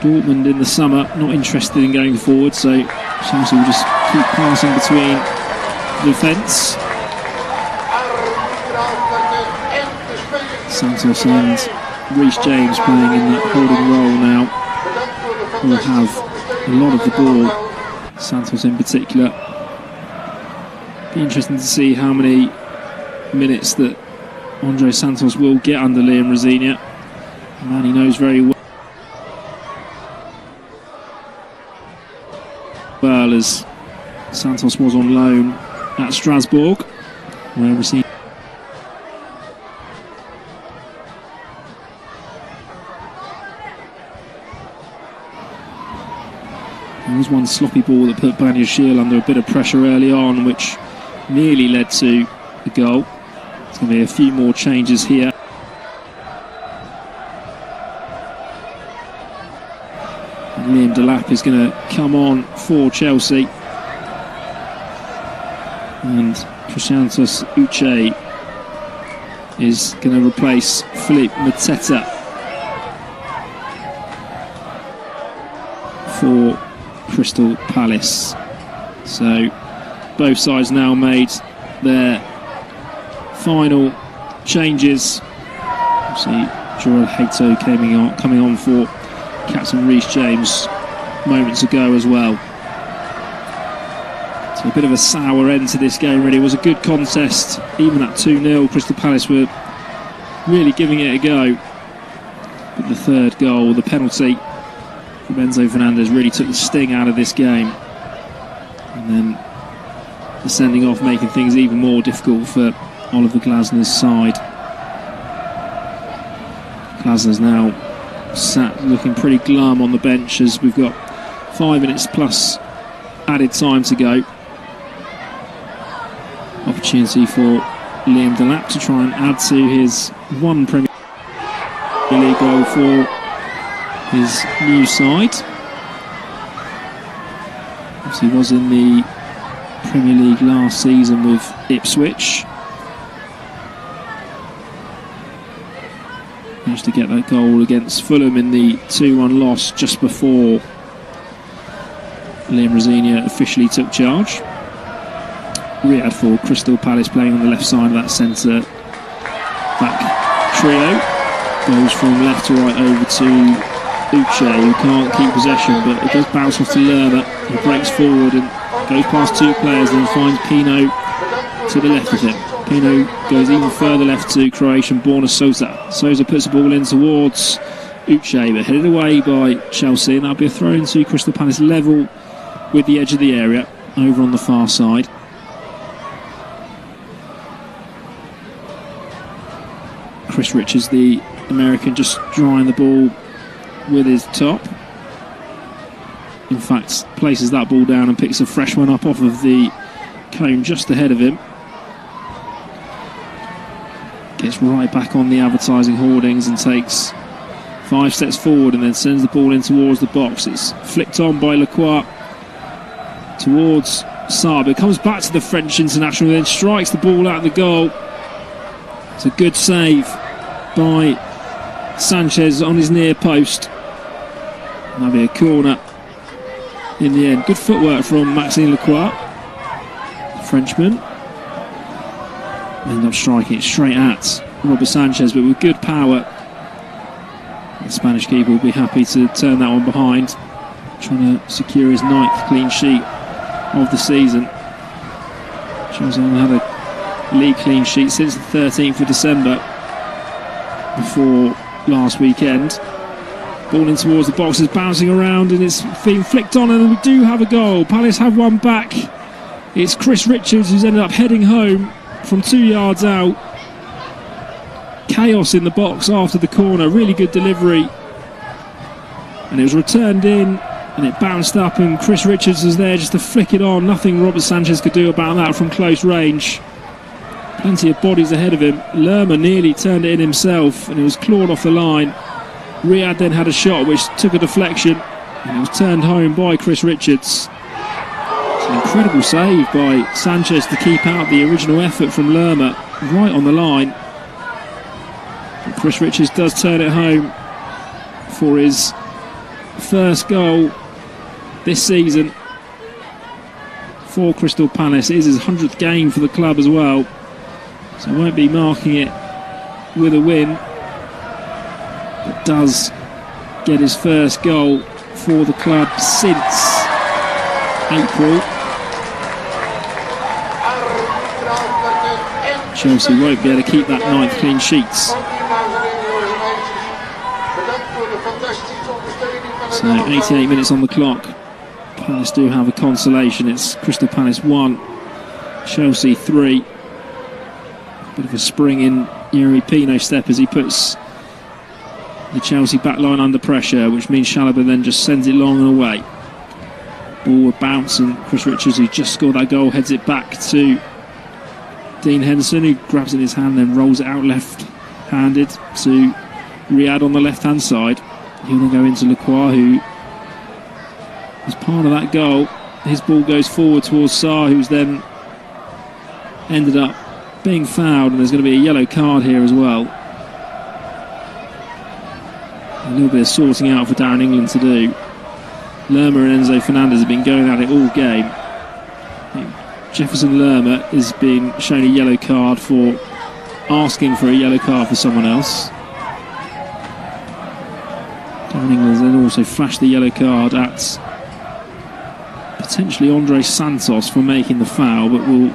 Dortmund in the summer, not interested in going forward, so Chelsea will just keep passing between the defence. Santos and Reece James playing in that holding role now will have a lot of the ball, Santos in particular. Be interesting to see how many minutes that Andre Santos will get under Liam Rosenior, a man he knows very well, as Santos was on loan at Strasbourg, where Rosenior there was one sloppy ball that put Banyashil under a bit of pressure early on, which nearly led to the goal. There's going to be a few more changes here. Liam Delap is going to come on for Chelsea. And Christiantos Uche is going to replace Philippe Mateta for Crystal Palace. So both sides now made their final changes. See Joel Hato coming on for Captain Reece James moments ago as well. So a bit of a sour end to this game really. It was a good contest, even at 2-0. Crystal Palace were really giving it a go. But the third goal, the penalty from Enzo Fernandez, really took the sting out of this game. And then the sending off making things even more difficult for Oliver Glasner's side. Glasner's now sat looking pretty glum on the bench as we've got 5 minutes plus added time to go. Opportunity for Liam Delap to try and add to his one Premier League goal for his new side. He was in the Premier League last season with Ipswich. Managed to get that goal against Fulham in the 2-1 loss just before Liam Rosenior officially took charge. Riyad for Crystal Palace playing on the left side of that centre back trio. Goes from left to right over to Uche, who can't keep possession, but it does bounce off to Lerma. He breaks forward and goes past two players, then finds Pino to the left of him. Pino goes even further left to Croatian-born Sousa. Sousa puts the ball in towards Uche, but headed away by Chelsea, and that'll be a throw into Crystal Palace level with the edge of the area over on the far side. Chris Richards, the American, just drawing the ball with his top. In fact, places that ball down and picks a fresh one up off of the cone just ahead of him. Gets right back on the advertising hoardings and takes 5 steps forward and then sends the ball in towards the box. It's flicked on by Lacroix towards Saab. It comes back to the French international, then strikes the ball out of the goal. It's a good save by Sanchez on his near post. That'll be a corner in the end. Good footwork from Maxime Lacroix, the Frenchman. Ended up striking it straight at Robert Sanchez, but with good power. The Spanish keeper will be happy to turn that one behind, trying to secure his 9th clean sheet of the season. Chelsea only had a league clean sheet since the 13th of December before last weekend. Ball in towards the box, is bouncing around and it's being flicked on, and we do have a goal. Palace have one back. It's Chris Richards who's ended up heading home from 2 yards out. Chaos in the box after the corner, really good delivery, and it was returned in and it bounced up, and Chris Richards was there just to flick it on. Nothing Robert Sanchez could do about that from close range. Plenty of bodies ahead of him. Lerma nearly turned it in himself and it was clawed off the line. Riyad then had a shot which took a deflection and it was turned home by Chris Richards. It's an incredible save by Sanchez to keep out the original effort from Lerma right on the line. But Chris Richards does turn it home for his first goal this season for Crystal Palace. It is his 100th game for the club as well, so won't be marking it with a win, but does get his first goal for the club since April. Chelsea won't be able to keep that 9th clean sheets. So 88 minutes on the clock. Palace do have a consolation. It's Crystal Palace 1, Chelsea 3. Bit of a spring in Yuri Pino's step as he puts the Chelsea back line under pressure, which means Chalobah then just sends it long and away. Ball would bounce, and Chris Richards, who just scored that goal, heads it back to Dean Henderson, who grabs it in his hand, then rolls it out left-handed to Riyad on the left-hand side. He'll then go into Lacroix, who As part of that goal, his ball goes forward towards Sarr, who's then ended up being fouled, and there's going to be a yellow card here as well. A little bit of sorting out for Darren England to do. Lerma and Enzo Fernandez have been going at it all game. Jefferson Lerma has been shown a yellow card for asking for a yellow card for someone else. Darren England has then also flashed the yellow card at potentially Andre Santos for making the foul, but we'll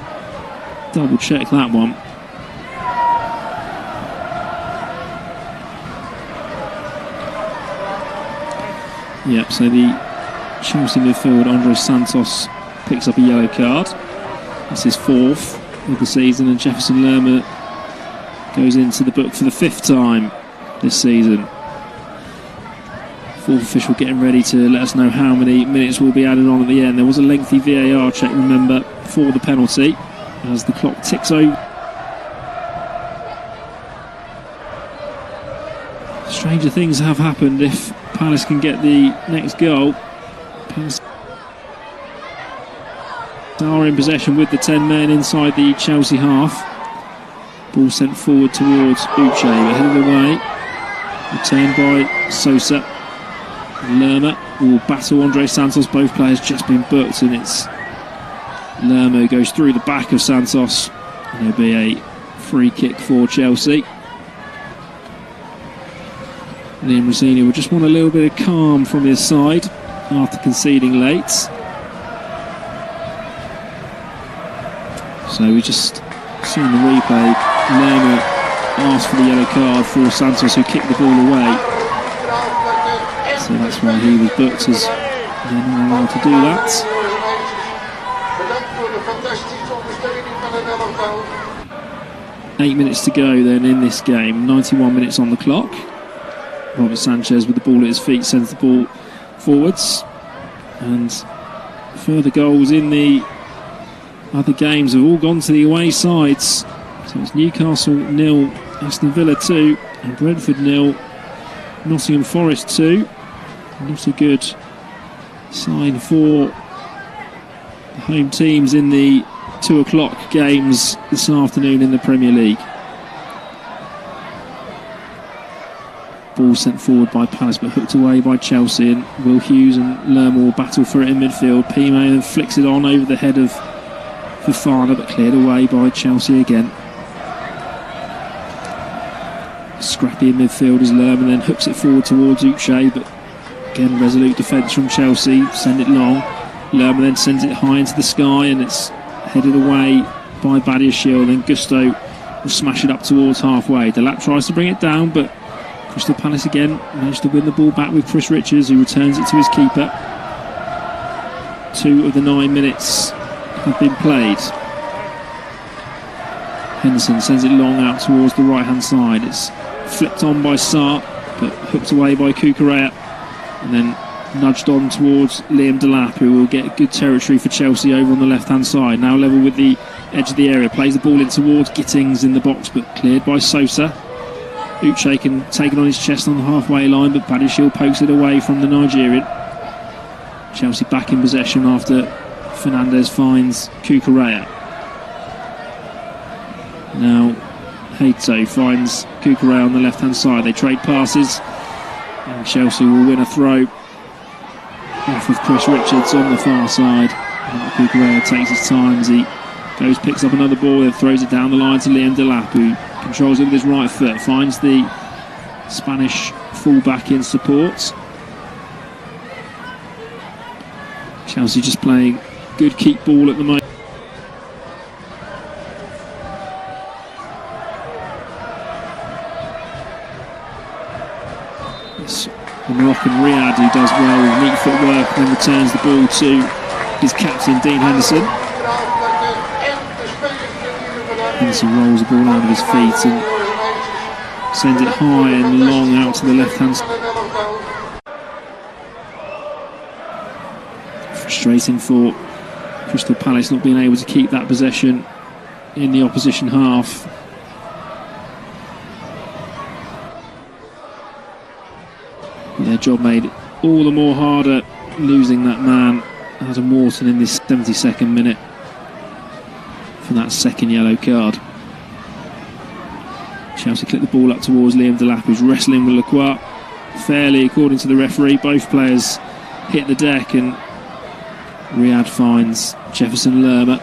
double check that one. Yep, so the Chelsea midfielder Andre Santos picks up a yellow card. That's his 4th of the season, and Jefferson Lerma goes into the book for the 5th time this season. 4th official getting ready to let us know how many minutes will be added on at the end. There was a lengthy VAR check, remember, for the penalty as the clock ticks over. Stranger things have happened if Palace can get the next goal. Palace are in possession with the 10 men inside the Chelsea half. Ball sent forward towards Uche, but headed away. Returned by Sosa. Lerma will battle Andre Santos. Both players just been booked, and it's Lerma who goes through the back of Santos, and there'll be a free kick for Chelsea. Liam Rosini will just want a little bit of calm from his side after conceding late. So we just seen the replay. Lerma asked for the yellow card for Santos, who kicked the ball away. So that's why he was booked, as they're not allowed to do that. 8 minutes to go then in this game, 91 minutes on the clock. Robert Sanchez with the ball at his feet sends the ball forwards, and further goals in the other games have all gone to the away sides. So it's Newcastle 0, Aston Villa 2, and Brentford 0, Nottingham Forest 2. Not a good sign for the home teams in the 2 o'clock games this afternoon in the Premier League. Ball sent forward by Palace, but hooked away by Chelsea, and Will Hughes and Lerma will battle for it in midfield. Pime then flicks it on over the head of Fofana, but cleared away by Chelsea again. Scrappy in midfield as Lerma then hooks it forward towards Uche, but again resolute defence from Chelsea. Send it long. Lerma then sends it high into the sky, and it's headed away by Badiashile. Then Gusto will smash it up towards halfway. Delap tries to bring it down, but Crystal Palace again managed to win the ball back with Chris Richards, who returns it to his keeper. 2 of the 9 minutes have been played. Henderson sends it long out towards the right hand side. It's flipped on by Sarr, but hooked away by Cucurella, and then nudged on towards Liam Delap, who will get good territory for Chelsea over on the left hand side. Now level with the edge of the area, plays the ball in towards Gittings in the box, but cleared by Sosa. Uche can take it on his chest on the halfway line, but Badiashile pokes it away from the Nigerian. Chelsea back in possession after Fernandez finds Cucurella. Now Hato finds Cucurella on the left hand side. They trade passes, and Chelsea will win a throw off of Chris Richards on the far side. And Cucurella takes his time as he picks up another ball and throws it down the line to Liam Delap, who controls it with his right foot, finds the Spanish full-back in support. Chelsea just playing good keep ball at the moment. It's the Moroccan Riyad who does well with neat footwork, and then returns the ball to his captain Dean Henderson. Henderson rolls the ball out of his feet and sends it high and long out to the left hand side. Frustrating for Crystal Palace not being able to keep that possession in the opposition half. Their job made all the more harder losing that man, Adam Wharton, in this 72nd minute for that second yellow card. Chelsea clip the ball up towards Liam Delap, who's wrestling with Lacroix. Fairly, according to the referee, both players hit the deck, and Riyadh finds Jefferson Lerma,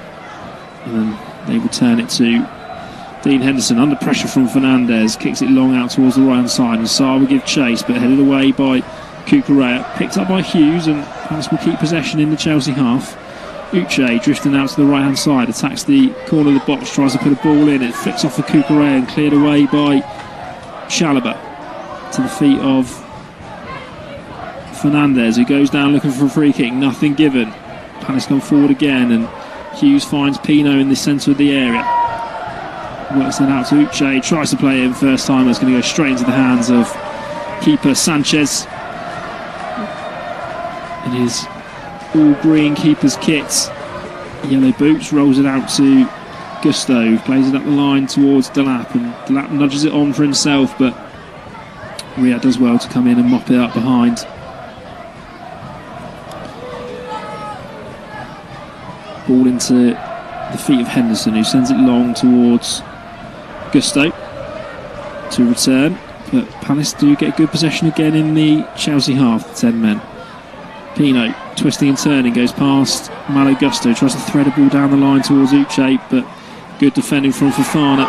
and then they return it to Dean Henderson under pressure from Fernandez, kicks it long out towards the right hand side, and Sarr will give chase, but headed away by Cucurella, picked up by Hughes, and Palace will keep possession in the Chelsea half. Uche drifting out to the right hand side, attacks the corner of the box, tries to put a ball in, it flicks off for Cucurella and cleared away by Chalobah to the feet of Fernandez, who goes down looking for a free kick, nothing given. Palace come forward again, and Hughes finds Pino in the centre of the area, works it out to Uche, tries to play it in first time, it's going to go straight into the hands of keeper Sanchez. In his all green keeper's kit, yellow boots, rolls it out to Gusto, plays it up the line towards Delap, and Delap nudges it on for himself, but Riyadh does well to come in and mop it up behind. Ball into the feet of Henderson, who sends it long towards Gusto to return, but Palace do get good possession again in the Chelsea half, the 10 men. Pino twisting and turning, goes past Malo Gusto, tries to thread a ball down the line towards Uche, but good defending from Fofana.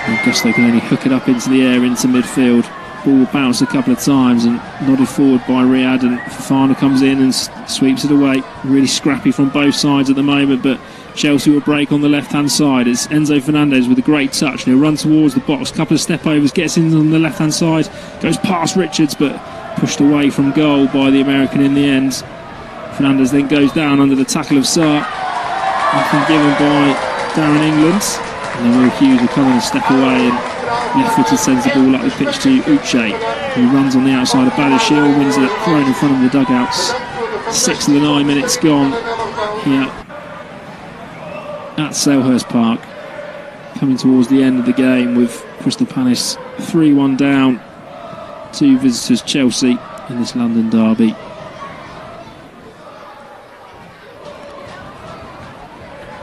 And Gusto can only hook it up into the air into midfield. Ball bounced a couple of times and nodded forward by Riyadh, and Fofana comes in and sweeps it away. Really scrappy from both sides at the moment, but Chelsea will break on the left-hand side. It's Enzo Fernandez with a great touch. He'll run towards the box, couple of step-overs, gets in on the left-hand side, goes past Richards, but pushed away from goal by the American in the end. Fernandez then goes down under the tackle of Sarr. Nothing given by Darren England. And then Will Hughes will come in and step away, and left-footed sends the ball up the pitch to Uche, who runs on the outside of Badiashile, wins it thrown in front of the dugouts. 6 of the 9 minutes gone here at Selhurst Park. Coming towards the end of the game with Crystal Palace 3-1 down to visitors Chelsea in this London derby.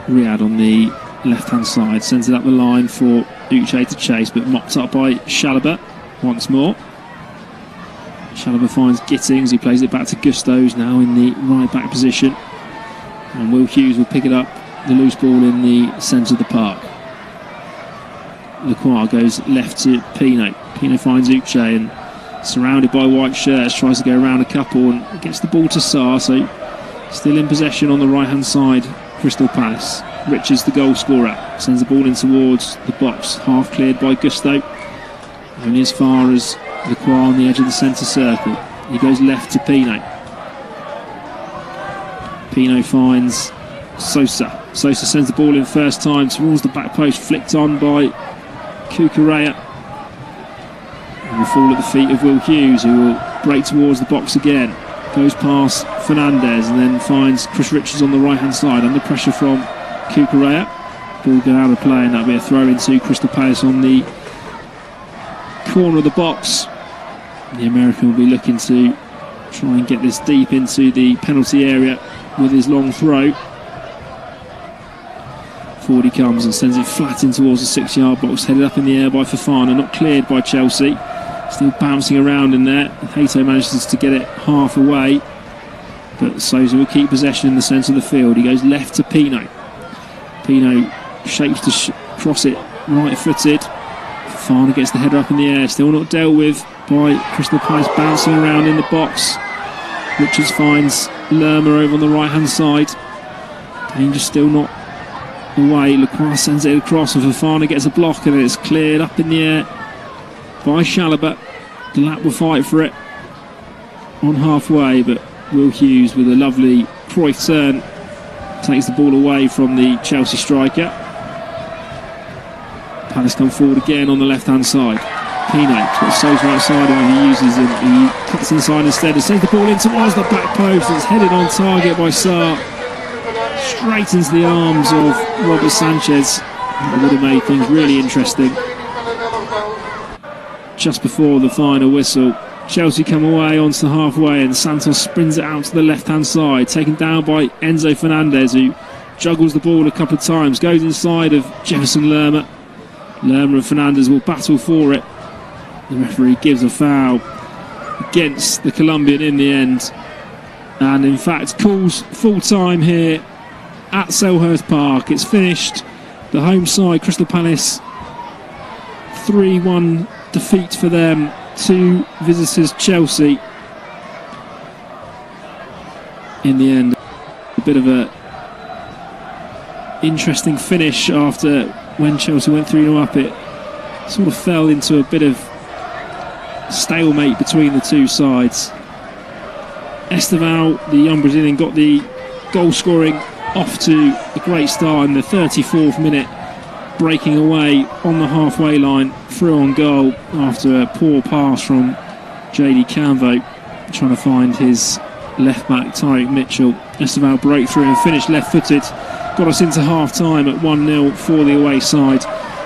Riyadh on the left-hand side sends it up the line for Uche to chase, but mopped up by Chalobah once more. Chalobah finds Gittings, he plays it back to Gusto, who's now in the right back position, and Will Hughes will pick it up, the loose ball in the centre of the park. Lacroix goes left to Pino. Pino finds Uche, and surrounded by white shirts, tries to go around a couple and gets the ball to Sarr, so still in possession on the right hand side, Crystal Palace. Richards, the goal scorer, sends the ball in towards the box, half cleared by Gusto, only as far as Lacroix on the edge of the centre circle. He goes left to Pino. Pino finds Sosa. Sosa sends the ball in first time towards the back post, flicked on by Cucurella, and will fall at the feet of Will Hughes, who will break towards the box again, goes past Fernandez, and then finds Chris Richards on the right hand side under pressure from Cucurella. Ball go out of play, and that'll be a throw into Crystal Palace on the corner of the box. The American will be looking to try and get this deep into the penalty area with his long throw. Forward he comes and sends it flat in towards the 6-yard box, headed up in the air by Fofana, not cleared by Chelsea. Still bouncing around in there. Hato manages to get it half away, but Sosa will keep possession in the centre of the field. He goes left to Pino. Pino shapes to cross it right-footed. Fofana gets the header up in the air, still not dealt with by Crystal Palace, bouncing around in the box. Richards finds Lerma over on the right-hand side. Danger still not away. Lacroix sends it across, and Fofana gets a block, and it's cleared up in the air by Chalobah. Delap will fight for it on halfway, but Will Hughes with a lovely Cruyff turn takes the ball away from the Chelsea striker. Palace come forward again on the left hand side. Pino got Sosa outside him, and he uses him. He cuts inside instead and sends the ball in towards the back post. It's headed on target by Sarr, straight into the arms of Robert Sanchez. That would have made things really interesting. Just before the final whistle, Chelsea come away onto the halfway, and Santos spins it out to the left-hand side, taken down by Enzo Fernandez, who juggles the ball a couple of times, goes inside of Jefferson Lerma. Lerma and Fernandez will battle for it. The referee gives a foul against the Colombian in the end, and in fact calls full time here at Selhurst Park. It's finished. The home side, Crystal Palace, 3-1 defeat for them to visitors Chelsea. In the end, a bit of a interesting finish after when Chelsea went 3-0 up. It sort of fell into a bit of stalemate between the two sides. Esteval, the young Brazilian, got the goal scoring off to a great start in the 34th minute, breaking away on the halfway line, through on goal after a poor pass from JD Canvo, trying to find his left back Tyrick Mitchell. Esteval broke through and finished left footed, got us into half time at 1-0 for the away side.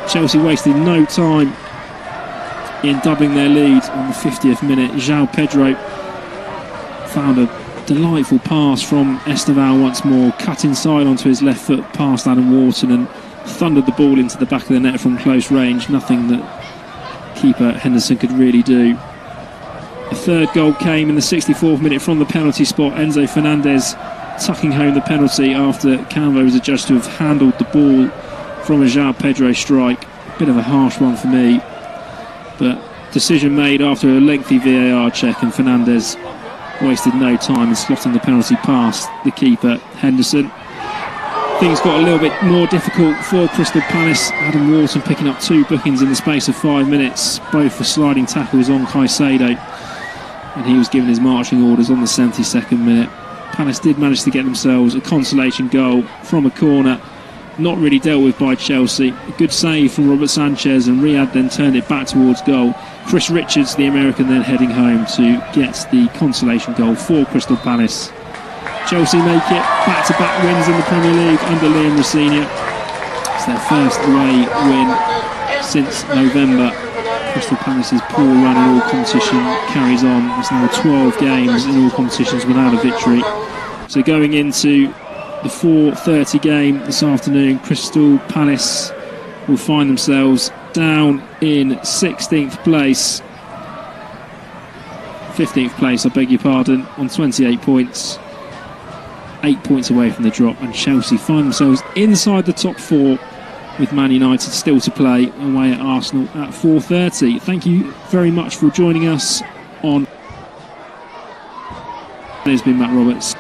Chelsea wasted no time in doubling their lead on the 50th minute. João Pedro found a delightful pass from Esteval once more, cut inside onto his left foot past Adam Wharton and thundered the ball into the back of the net from close range. Nothing that keeper Henderson could really do. The third goal came in the 64th minute from the penalty spot. Enzo Fernandez tucking home the penalty after Canvo was adjudged to have handled the ball from a João Pedro strike. Bit of a harsh one for me, but decision made after a lengthy VAR check, and Fernandez wasted no time in slotting the penalty past the keeper Henderson. Things got a little bit more difficult for Crystal Palace. Adam Wharton picking up 2 bookings in the space of 5 minutes, both for sliding tackles on Caicedo, and he was given his marching orders on the 72nd minute. Palace did manage to get themselves a consolation goal from a corner, not really dealt with by Chelsea. A good save from Robert Sanchez, and Riyad then turned it back towards goal. Chris Richards, the American, then heading home to get the consolation goal for Crystal Palace. Chelsea make it back-to-back wins in the Premier League under Liam Rosenior. It's their first away win since November. Crystal Palace's poor run in all competition carries on. It's now 12 games in all competitions without a victory. So going into the 4:30 game this afternoon, Crystal Palace will find themselves down in 16th place. 15th place, I beg your pardon, on 28 points. 8 points away from the drop, and Chelsea find themselves inside the top 4 with Man United still to play away at Arsenal at 4:30. Thank you very much for joining us on. There's been Matt Roberts.